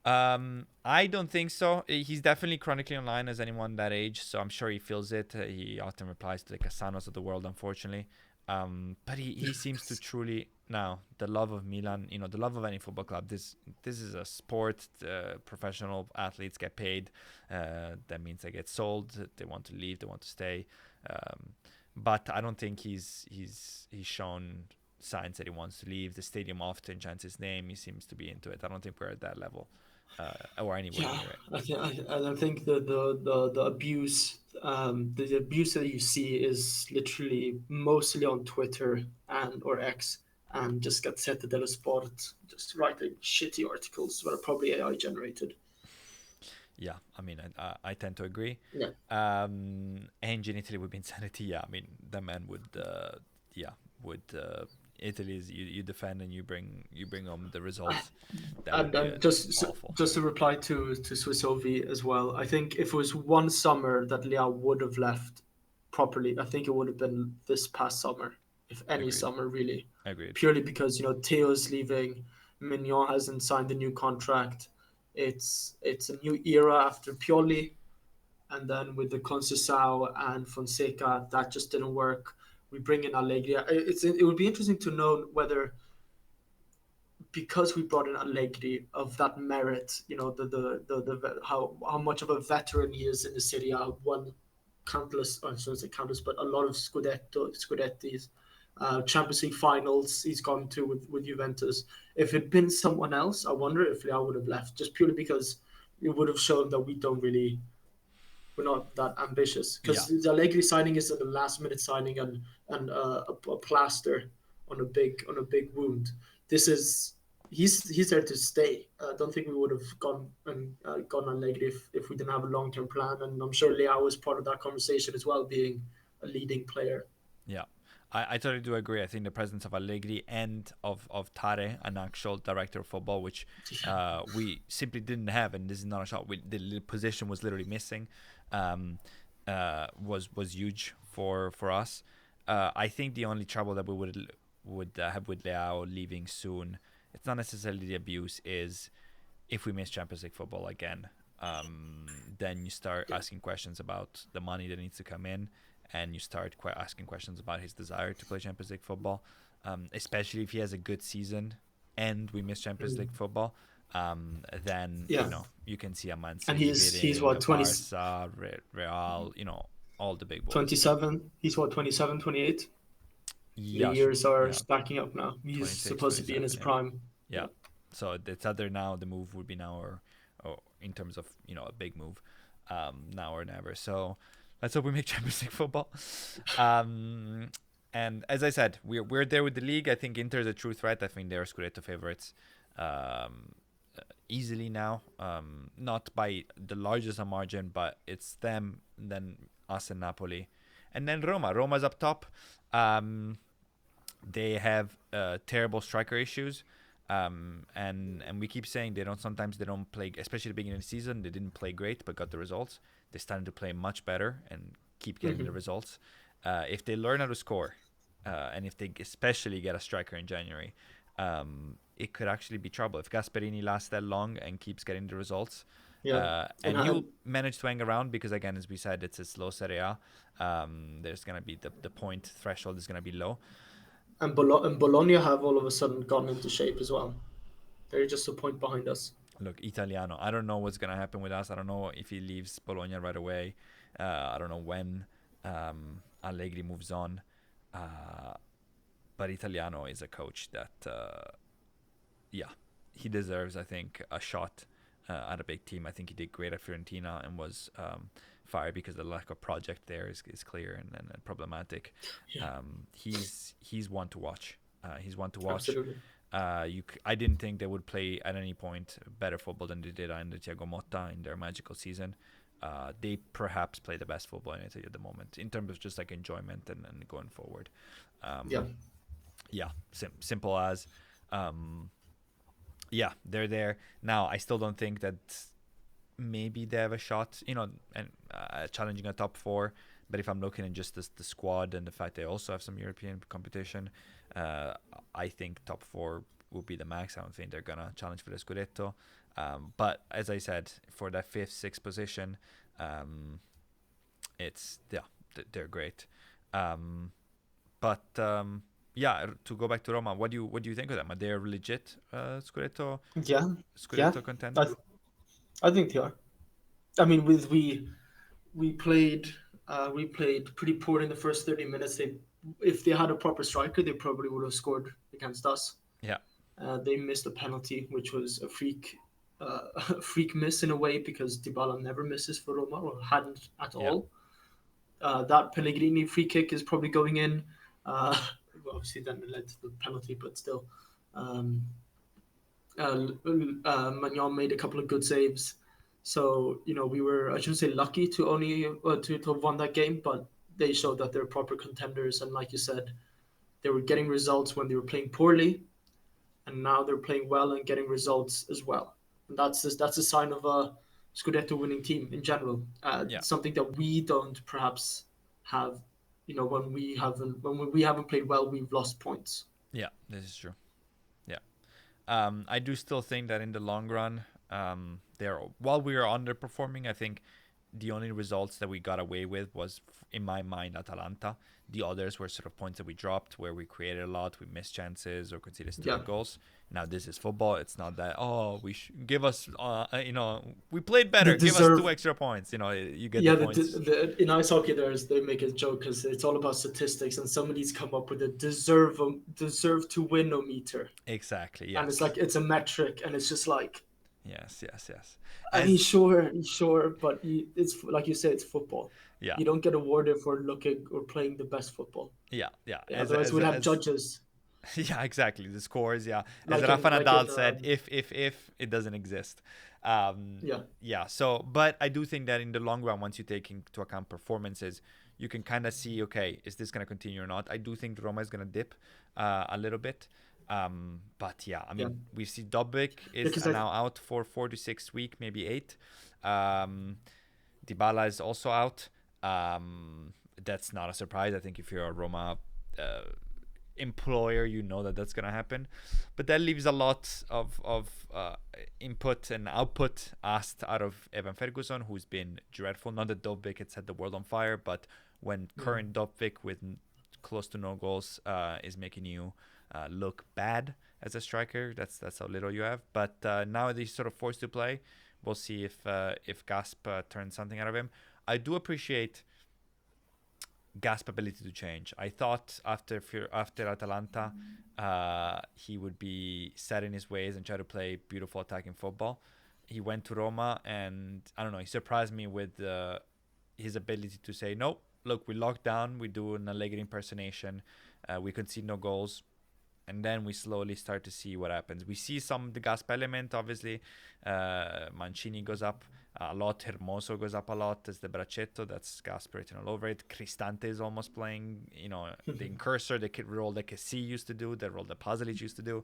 I don't think so. He's definitely chronically online as anyone that age, so I'm sure he feels it. He often replies to the Casanos of the world, unfortunately. But he seems to truly now the love of Milan, the love of any football club. This is a sport. Professional athletes get paid. That means they get sold. They want to leave. They want to stay. Um, but I don't think he's shown signs that he wants to leave. The stadium often chants his name. He seems to be into it. I don't think we're at that level or anywhere yeah. near it. I think the abuse, the abuse that you see is literally mostly on Twitter and or X, and just Gazzetta dello Sport, just writing shitty articles that are probably AI generated. Yeah, I mean, I tend to agree. Yeah. And in Italy would be insanity. Yeah, I mean, the man would, yeah, would. Italy is you defend and you bring home the results. That would be And just awful. just to reply to Swissovi as well, I think if it was one summer that Liao would have left properly, I think it would have been this past summer, if any Agreed. summer really, Agreed. purely because Teo's leaving, Mignon hasn't signed a new contract. It's a new era after Pioli, and then with the Conceição and Fonseca, that just didn't work. We bring in Allegri. It would be interesting to know whether, because we brought in Allegri, of that merit, how much of a veteran he is in the Serie A, won countless, I shouldn't say countless, but a lot of Scudettis, Champions League finals he's gone to with Juventus. If it'd been someone else, I wonder if Leao would have left, just purely because it would have shown that we're not that ambitious. Yeah. Because the Allegri signing is a last minute signing and a plaster on a big wound. This is he's there to stay. I don't think we would have gone Allegri if we didn't have a long term plan. And I'm sure Leao was part of that conversation as well, being a leading player. Yeah, I totally do agree. I think the presence of Allegri and of Tare, an actual director of football, which we simply didn't have, and this is not a shot. The position was literally missing. Was huge for us. I think the only trouble that we would have with Leao leaving soon, it's not necessarily the abuse, is if we miss Champions League football again. then you start Yeah. asking questions about the money that needs to come in, and you start asking questions about his desire to play Champions League football, especially if he has a good season and we miss Champions Mm. League football. Then Yeah. you can see a Man And City he's hitting what, a 20, Barca, Real, all the big boys. 27? He's what, 27, 28? The Yeah, years are yeah, stacking up now. He's 26, supposed to be in 27. his Yeah, prime. yeah. Yeah. So it's either now the move would be now, or in terms of a big move, now or never. So let's hope we make Champions League football. Um, and as I said, we're there with the league. I think Inter is a true threat. I think they're Scudetto favorites, um, easily now. Not by the largest margin, but it's them, then us and Napoli, and then Roma. Roma's up top. Um, they have terrible striker issues. And we keep saying sometimes they don't play, especially at the beginning of the season. They didn't play great, but got the results. They're starting to play much better and keep getting the Hmm. results. If they learn how to score, and if they especially get a striker in January, it could actually be trouble. If Gasperini lasts that long and keeps getting the results, Yeah. And and he'll manage to hang around because, again, as we said, it's a slow Serie A. There's going to be the point threshold is going to be low. and Bologna have all of a sudden gotten into shape as well. They're just a point behind us. Look, Italiano. I don't know what's gonna happen with us. I don't know if he leaves Bologna right away. I don't know when Allegri moves on. Uh, but Italiano is a coach that, yeah, he deserves, I think, a shot at a big team. I think he did great at Fiorentina and was fired because the lack of project there is clear and problematic. Yeah, He's one to watch. He's one to watch. absolutely. I didn't think they would play at any point better football than they did under Thiago Motta in their magical season. They perhaps play the best football in Italy at the moment in terms of just like enjoyment and going forward. Yeah, Yeah, simple as. Yeah, they're there now. I still don't think that maybe they have a shot, and challenging a top four. But if I'm looking at just the squad and the fact they also have some European competition, uh, I think top four will be the max. I don't think they're gonna challenge for the Scudetto. But as I said, for that fifth, sixth position, it's they're great. Um, but yeah, to go back to Roma, what do you think of them? Are they a legit yeah, yeah. Scudetto contender? I I think they are. I mean, we played we played pretty poor in the first 30 minutes. If they had a proper striker, they probably would have scored against us. Yeah, They missed a penalty, which was a a freak miss in a way because Dybala never misses for Roma or hadn't at yeah, all. That Pellegrini free kick is probably going in. Uh, well, obviously, then it led to the penalty, but still. Um, Magnon made a couple of good saves. So, we were, I shouldn't say lucky to only to have won that game, but they showed that they're proper contenders. And like you said, they were getting results when they were playing poorly, and now they're playing well and getting results as well. And that's a sign of a Scudetto winning team in general. yeah, Something that we don't perhaps have. When we haven't played well, we've lost points. yeah. This is true. Yeah. I do still think that in the long run, they're while we are underperforming, I think the only results that we got away with was, in my mind, Atalanta. The others were sort of points that we dropped where we created a lot, we missed chances or conceded Yeah, stupid goals. Now this is football. It's not that give us we played the better. Give us two deserve extra points. You get the Yeah, points. in ice hockey, they make a joke because it's all about statistics, and somebody's come up with a deserve to win meter, Exactly. and it's Yes. like it's a metric, and it's just like, Yes. Yes. Yes. I mean, As sure, but it's like you say, it's football. yeah. You don't get awarded for looking or playing the best football. Yeah. Yeah. Otherwise, we'd have judges Yeah, exactly. The scores, yeah. As like Rafa in like Nadal in said, if it doesn't exist. yeah, Yeah. So, but I do think that in the long run, once you take into account performances, you can kind of see, okay, is this going to continue or not? I do think Roma is going to dip a little bit. But yeah, I yeah, mean, we see Dobbik is because now out for 4 to 6 weeks, maybe 8. Um, Dybala is also out. That's not a surprise. I think if you're a Roma uh, employer, you know that that's gonna happen. But that leaves a lot of input and output asked out of Evan Ferguson, who's been dreadful. Not that Dovbyk had set the world on fire, but when current Dovbyk with close to no goals is making you look bad as a striker, that's how little you have. But now that he's sort of forced to play, we'll see if Gasp turns something out of him. I do appreciate Gasp ability to change. I thought after Atalanta, he would be set in his ways and try to play beautiful attacking football. He went to Roma, and I don't know. He surprised me with his ability to say, "No, look, we lock down. We do an Allegri impersonation. We concede no goals." And then we slowly start to see what happens. We see some of the Gasp element, obviously. Mancini goes up a lot. Hermoso goes up a lot. There's the Braccetto. That's Gasp written all over it. Cristante is almost playing, the incursor, the role that Kessie used to do, the role that Pasalic used to do.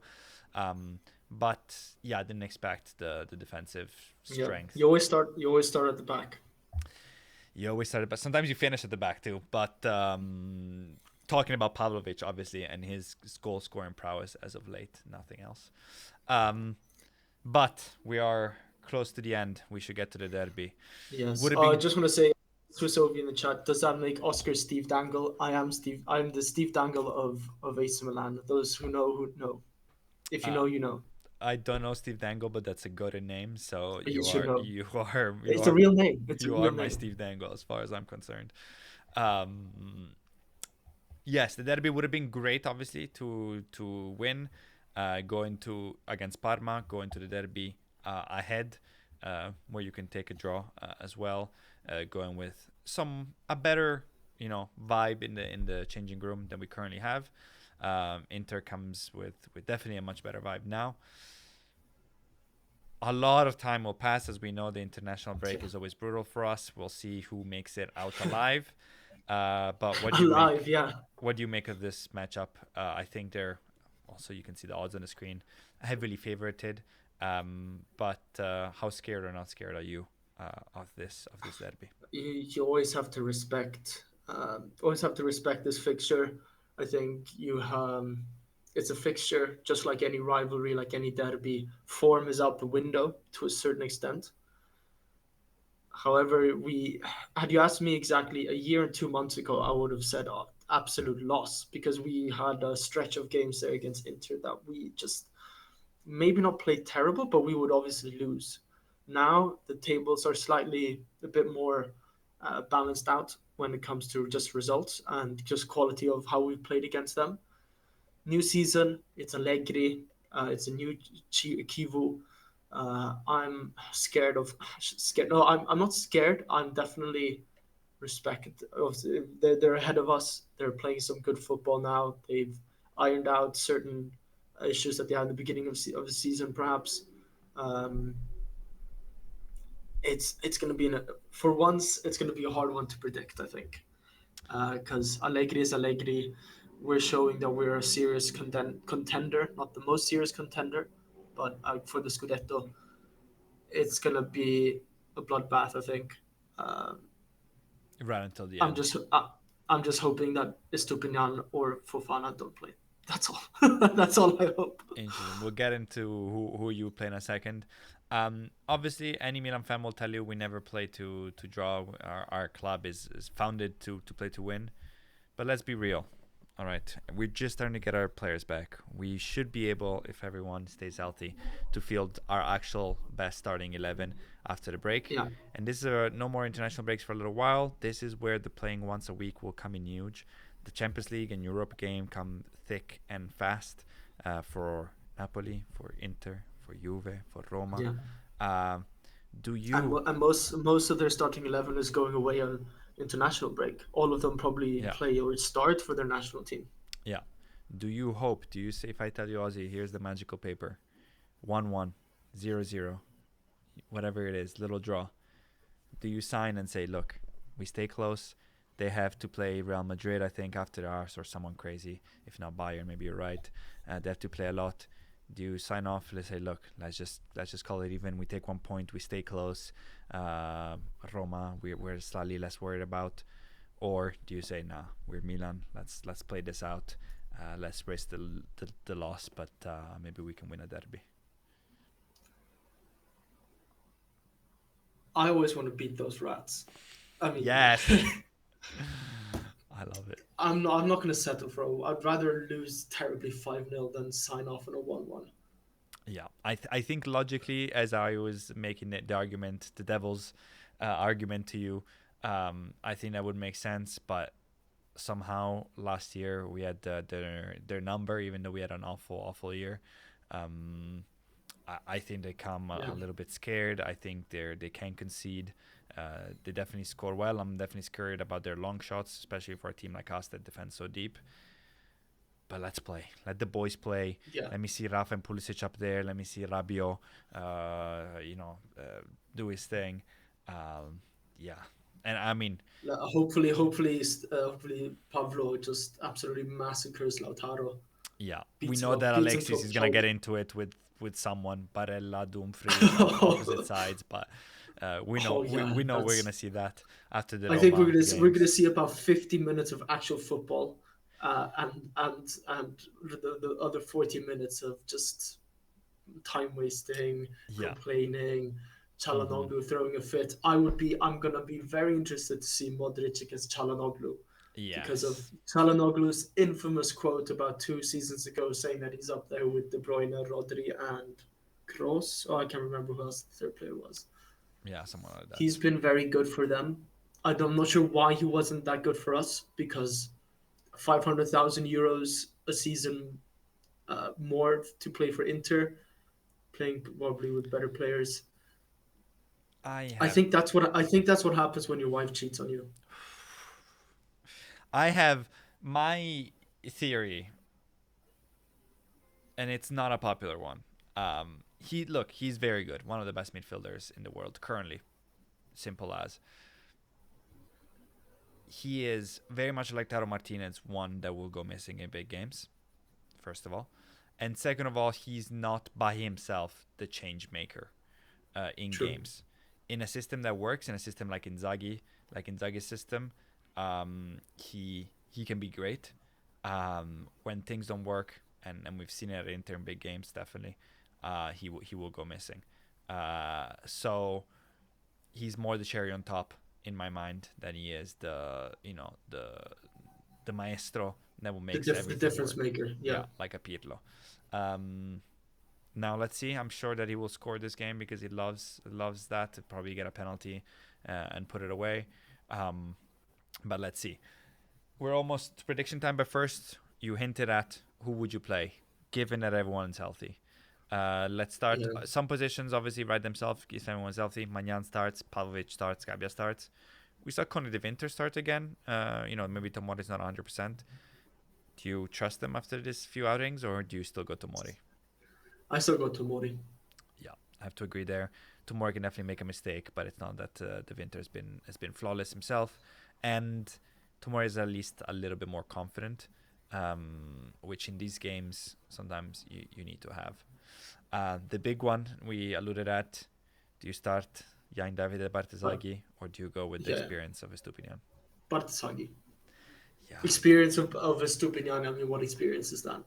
But yeah, I didn't expect the defensive strength. You always start at the back. You always start, but sometimes you finish at the back too. But talking about Pavlovic, obviously, and his goal scoring prowess as of late, nothing else. But we are close to the end. We should get to the derby. Yes. I just want to say, Swissovi in the chat, does that make Oscar Steve Dangle? I am the Steve Dangle of AC Milan. Those who know. If you know, you know. I don't know Steve Dangle, but that's a good name. So It's a real name. You are my Steve Dangle, as far as I'm concerned. Yes, the derby would have been great, obviously, to win. Going to against Parma, going to the derby ahead, where you can take a draw as well. Going with a better vibe in the changing room than we currently have. Inter comes with definitely a much better vibe now. A lot of time will pass, as we know the international break is always brutal for us. We'll see who makes it out alive. But what do you make of this matchup? I think they're also, you can see the odds on the screen, heavily favorited. But how scared or not scared are you of this derby? You always have to respect. This fixture. I think it's a fixture just like any rivalry, like any derby. Form is out the window to a certain extent. However, had you asked me exactly a year and 2 months ago, I would have said absolute loss, because we had a stretch of games there against Inter that we just maybe not played terrible, but we would obviously lose. Now the tables are slightly a bit more balanced out when it comes to just results and just quality of how we played against them. New season, it's Allegri, it's a new Kivu. I'm scared. No, I'm not scared. I'm definitely respect. They're ahead of us. They're playing some good football now. They've ironed out certain issues that they had in the beginning of the season, perhaps. It's going to be for once. It's going to be a hard one to predict, I think, because Allegri is Allegri. We're showing that we're a serious contender, not the most serious contender, but for the Scudetto, it's going to be a bloodbath, I think. Right until the end. I'm just hoping that Estupinian or Fofana don't play. That's all. That's all I hope. Interesting. We'll get into who you play in a second. Obviously, any Milan fan will tell you we never play to draw. Our club is founded to play to win. But let's be real. All right, we're just starting to get our players back. We should be able, if everyone stays healthy, to field our actual best starting 11 after the break. Yeah. And this is no more international breaks for a little while. This is where the playing once a week will come in huge. The Champions League and Europe game come thick and fast for Napoli, for Inter, for Juve, for Roma. Yeah. Do you? And most of their starting 11 is going away on international break. All of them probably play or start for their national team. Yeah. Do you say, if I tell you, Ozzy, here's the magical paper, 1-1, 0-0, whatever it is, little draw, do you sign and say, look, we stay close, they have to play Real Madrid, I think, after ours, or someone crazy, if not Bayern, maybe you're right, they have to play a lot. Do you sign off? Let's say, look, let's just call it even. We take 1 point. We stay close. Roma, we're slightly less worried about. Or do you say, nah, we're Milan. Let's play this out. let's risk the loss, but maybe we can win a derby. I always want to beat those rats. I mean, Yes, I love it. I'm not going to settle for. I'd rather lose terribly 5-0 than sign off on a 1-1. Yeah, I think logically, as I was making the argument, the devil's argument to you, I think that would make sense. But somehow last year we had their number, even though we had an awful year. I think they come a little bit scared. I think they can concede. They definitely score well. I'm definitely scared about their long shots, especially for a team like us that defends so deep. But let's play. Let the boys play. Yeah. Let me see Rafa and Pulisic up there. Let me see Rabiot, do his thing. Yeah, and I mean, Hopefully, Pavlo just absolutely massacres Lautaro. yeah, we Beats know him that up, beats him Alexis to is a gonna get pulp. into it with someone, Barella, Dumfries on opposite sides. But we know Oh yeah, we know we're that's. gonna see that after the I think Roma we're games. gonna see about 50 minutes of actual football, and the other 40 minutes of just time wasting, Yeah. complaining, Mm-hmm. Çalhanoğlu throwing a fit. I'm gonna be very interested to see Modric against Çalhanoğlu because of Yes. Çalhanoğlu's infamous quote about 2 seasons ago saying that he's up there with De Bruyne, Rodri, and Kroos. Oh, I can't remember who else the third player was. Yeah, someone like that. He's been very good for them. I'm not sure why he wasn't that good for us because 500,000 euros a season more to play for Inter, playing probably with better players. I I have think that's what happens when your wife cheats on you. I have my theory, and it's not a popular one. He's very good, one of the best midfielders in the world currently. Simple as he is very much like Taro Martinez, one that will go missing in big games. First of all, and second of all, he's not by himself the change maker in True. games. In a system that works, in a system like Inzaghi's system, he can be great. When things don't work, and we've seen it at Inter in big games, definitely, he will go missing. So he's more the cherry on top in my mind than he is the maestro that will makes The everything difference work. maker. Yeah, Yeah. like a Pirlo. Um, Now let's see. I'm sure that he will score this game because he loves that. He'll probably get a penalty and put it away. But let's see. We're almost to prediction time. But first, you hinted at who would you play, given that everyone's healthy. Let's start. Yeah. Some positions obviously write themselves if everyone's healthy. Magnan starts, Pavlovic starts, Gabia starts. We saw Conny de Winter start again. Maybe Tomori's not 100%. Do you trust them after this few outings, or do you still go Tomori? I still go to Mori. Yeah, I have to agree there. Tomori can definitely make a mistake, but it's not that De Winter has been flawless himself, and Tomori is at least a little bit more confident, which in these games sometimes you need to have. The big one we alluded at: do you start Jan Davide But Bartesaghi, or do you go with the yeah, experience of Estupinian? Bartesaghi. Yeah, Experience of a Stupinian. I mean, what experience is that?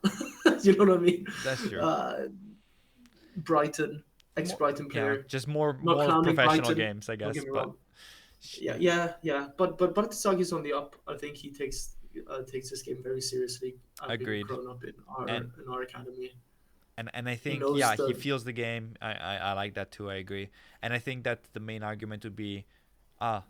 You know what I mean? that's true. Uh, Brighton, More, ex-Brighton yeah, player. just more Not more clowning professional Brighton. games, I Don't guess. get me But wrong. Yeah. But Bartesaghi's on the up. I think he takes this game very seriously. Having agreed. grown up in And our academy, and I he think knows he the feels the game. I like that too. I agree. And I think that the main argument would be, ah,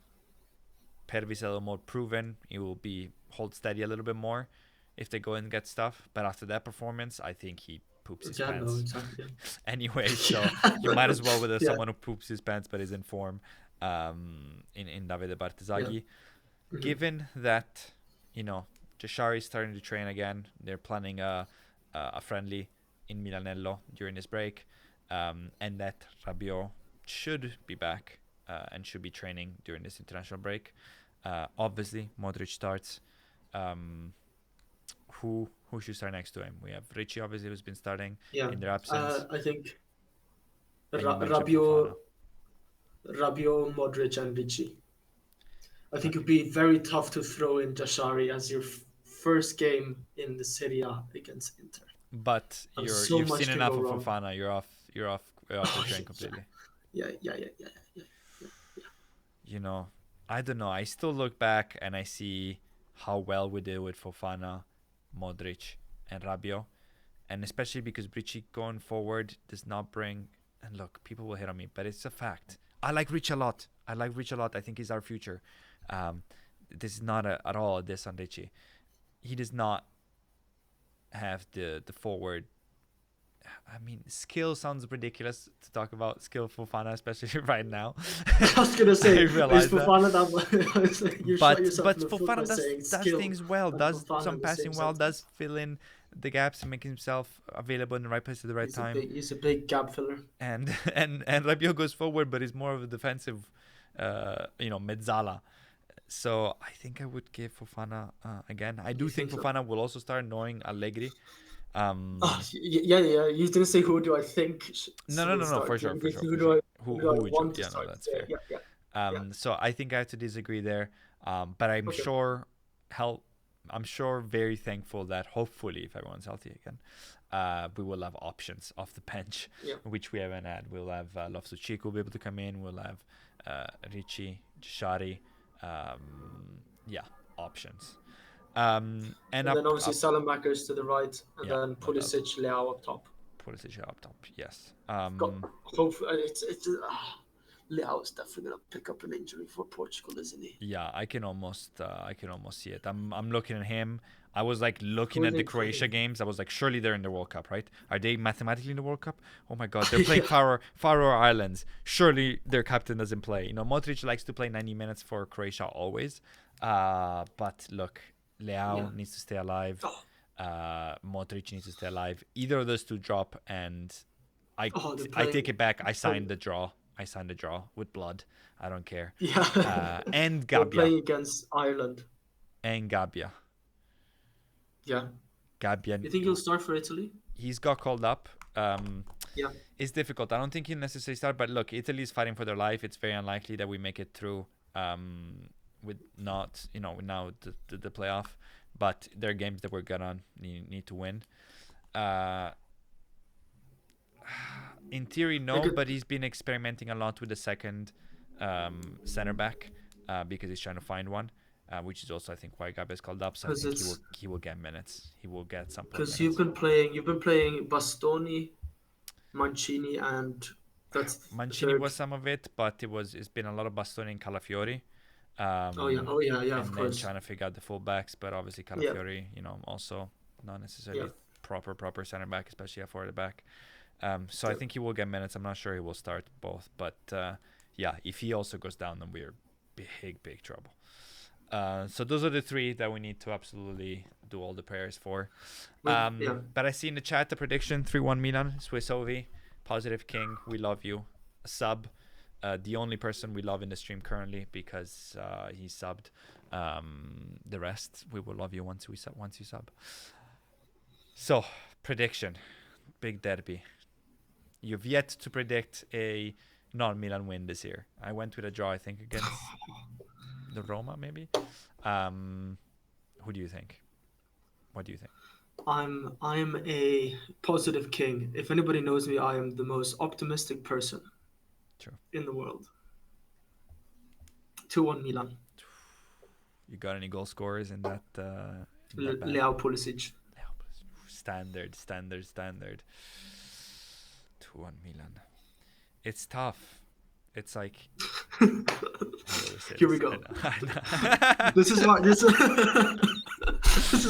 Pervis a little more proven. He will be hold steady a little bit more if they go and get stuff. But after that performance, I think he poops his yeah, no, pants exactly. anyway. So Yeah, you might as well with yeah, someone who poops his pants but is in form. In Davide yeah. Bartesaghi, Mhm. given that Jashari is starting to train again, they're planning a friendly in Milanello during this break, and that Rabiot should be back and should be training during this international break. Obviously, Modric starts. Um, who should start next to him? We have Ricci, obviously, who's been starting Yeah. in their absence, I think and you mentioned Rabiot, Fofana. Modric, and Ricci. I Uh, think it'd be very tough to throw in Jashari as your first game in the Serie A against Inter. But And you've seen can enough go of wrong. Fofana. You're off the train completely. Yeah. You know, I don't know. I still look back and I see how well we did with Fofana, Modric, and Rabiot, and especially because Brici going forward does not bring. And look, people will hit on me, but it's a fact. I like Rich a lot. I think he's our future. This is not at all a diss on Ricci. He does not have the forward. I mean, skill sounds ridiculous to talk about skill Fofana, especially right now. I was gonna say, I is realize Fofana that you shot yourself but in the foot by Fofana saying does skill things well, and does Fofana some in the same passing well, sentence. does fill in the gaps and make himself available in the right place at the right time. He's a big gap filler. And Rabiot goes forward, but he's more of a defensive, mezzala. So I think I would give Fofana again. I do think Fofana will also start knowing Allegri. Yeah. You didn't say who do I think. No, for sure. Who do I want to no, start? that's fair. Yeah. So I think I have to disagree there. But I'm sure I'm sure very thankful that hopefully if everyone's healthy again, we will have options off the bench, which we haven't had. We'll have Loftus-Cheek will be able to come in. We'll have Ricci, Shari, options. And then obviously Salamakers to the right, and then Pulisic, Leao up top. Yes. Hopefully, it's Leao is definitely gonna pick up an injury for Portugal, isn't he? Yeah, I can almost see it. I'm looking at him. I was like looking at the Croatia games. I was like, surely they're in the World Cup, right? Are they mathematically in the World Cup? Oh my God, they're playing Faroe Islands. Surely their captain doesn't play. You know, Modric likes to play 90 minutes for Croatia always. But look, Leao needs to stay alive. Modric needs to stay alive. Either of those two drop, and I take it back. I signed the draw with blood. I don't care. Yeah. And They're Gabbia. playing against Ireland. And Gabbia. Yeah. Gabbia. You think he'll start for Italy? He's got called up. It's difficult. I don't think he'll necessarily start, but look, Italy's fighting for their life. It's very unlikely that we make it through with not, now the playoff. But there are games that we're gonna need to win. In theory, no, but he's been experimenting a lot with the second center back because he's trying to find one, which is also I think why Gabriel's called up. So I think he will get minutes. He will get some. Because you've been playing Bastoni, Mancini, and Mancini was some of it, but it's been a lot of Bastoni and Calafiori. Of course. Trying to figure out the fullbacks, but obviously Calafiori, also not necessarily proper center back, especially for the back. So I think he will get minutes. I'm not sure he will start both, but if he also goes down, then we're big trouble. So those are the three that we need to absolutely do all the prayers for. But I see in the chat the prediction 3-1 Milan, Swiss Ovi, Positive King, we love you, sub. The only person we love in the stream currently because he subbed. The rest we will love you once you sub. So prediction, big derby. You've yet to predict a non-Milan win this year. I went with a draw, I think, against the Roma, maybe. Who do you think? What do you think? I'm a positive king. If anybody knows me, I am the most optimistic person in the world. 2-1 Milan. You got any goal scorers in that? Leao Pulisic. Standard. 2-1 Milan. It's tough. It's like here we go. This is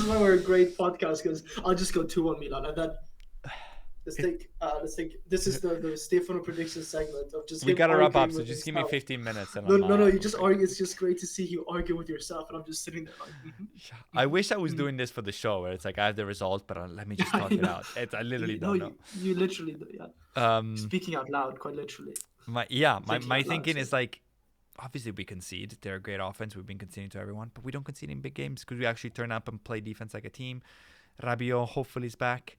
why we're a great podcast because I'll just go 2-1 Milan and then let's think. This is the Stefano prediction segment of just. We gotta wrap up, so just give me 15 minutes. And no. You just argue. It's just great to see you argue with yourself, and I'm just sitting there like. I wish I was doing this for the show, where it's like I have the result, but let me just talk it out. I literally don't know. You literally do, yeah. Speaking out loud, quite literally. My thinking is like, obviously we concede. They're a great offense. We've been conceding to everyone, but we don't concede in big games because we actually turn up and play defense like a team. Rabiot hopefully is back.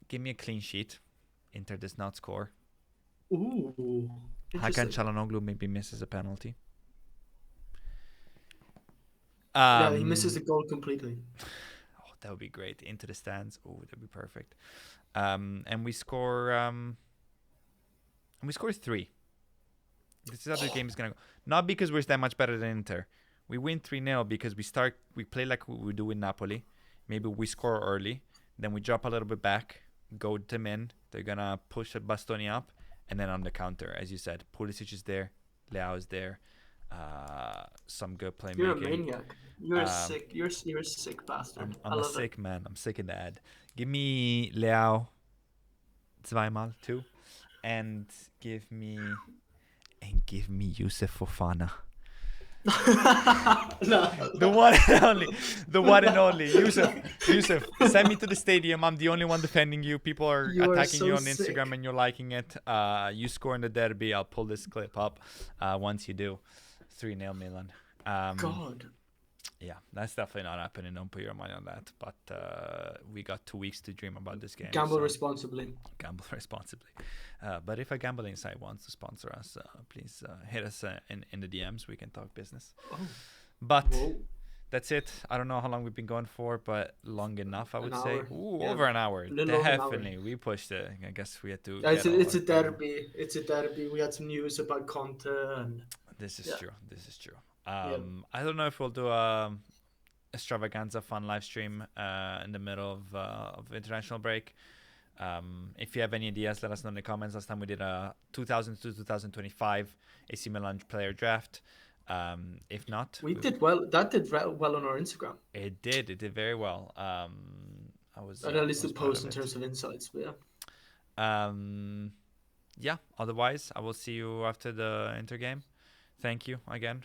Give me a clean sheet. Inter does not score. Ooh. Hakan Çalhanoğlu maybe misses a penalty. Yeah, he misses Um, the goal completely. oh, that would be great. Into the stands. Oh, that'd be perfect. And we score three. This is how the game is gonna go. Not because we're that much better than Inter. We win 3-0 because we play like we do in Napoli. Maybe we score early, then we drop a little bit back, go them in. They're gonna push Bastoni up, and then on the counter, as you said, Pulisic is there, Leao is there, some good You're a playmaking. maniac. You're a Um, sick. You're a sick bastard. I I'm a love it. sick man. I'm sick in the head. Give me Leao zweimal too, and give me Yusuf Fofana. The No. one and only. The one and only. Yusuf, send me to the stadium. I'm the only one defending you. People are You are attacking you so on Instagram sick. and you're liking it. You score in the derby. I'll pull this clip up once you do. 3-0 Milan. Um, God. yeah, that's definitely not happening. Don't put your money on that. But we got 2 weeks to dream about this game. Gamble So responsibly. gamble responsibly. But if a gambling site wants to sponsor us, please hit us in the DMs. We can talk business. Oh, But whoa. that's it. I don't know how long we've been going for, but long enough, I An would say. hour. Ooh, Yeah. over an hour. A little over an hour. Definitely. We pushed it. I guess we had to Yeah, get all it's our a time. derby. It's a derby. We had some news about Conte and This is yeah, true. This is true. yeah. I don't know if we'll do a extravaganza fun live stream in the middle of international break. If you have any ideas, let us know in the comments. Last time we did a 2000 to 2025 AC Milan player draft. If not, We did well. That did well on our Instagram. it did. It did very well. And at least I was the proud post of in it. terms of insights. But yeah. Yeah. Otherwise, I will see you after the Inter game. Thank you again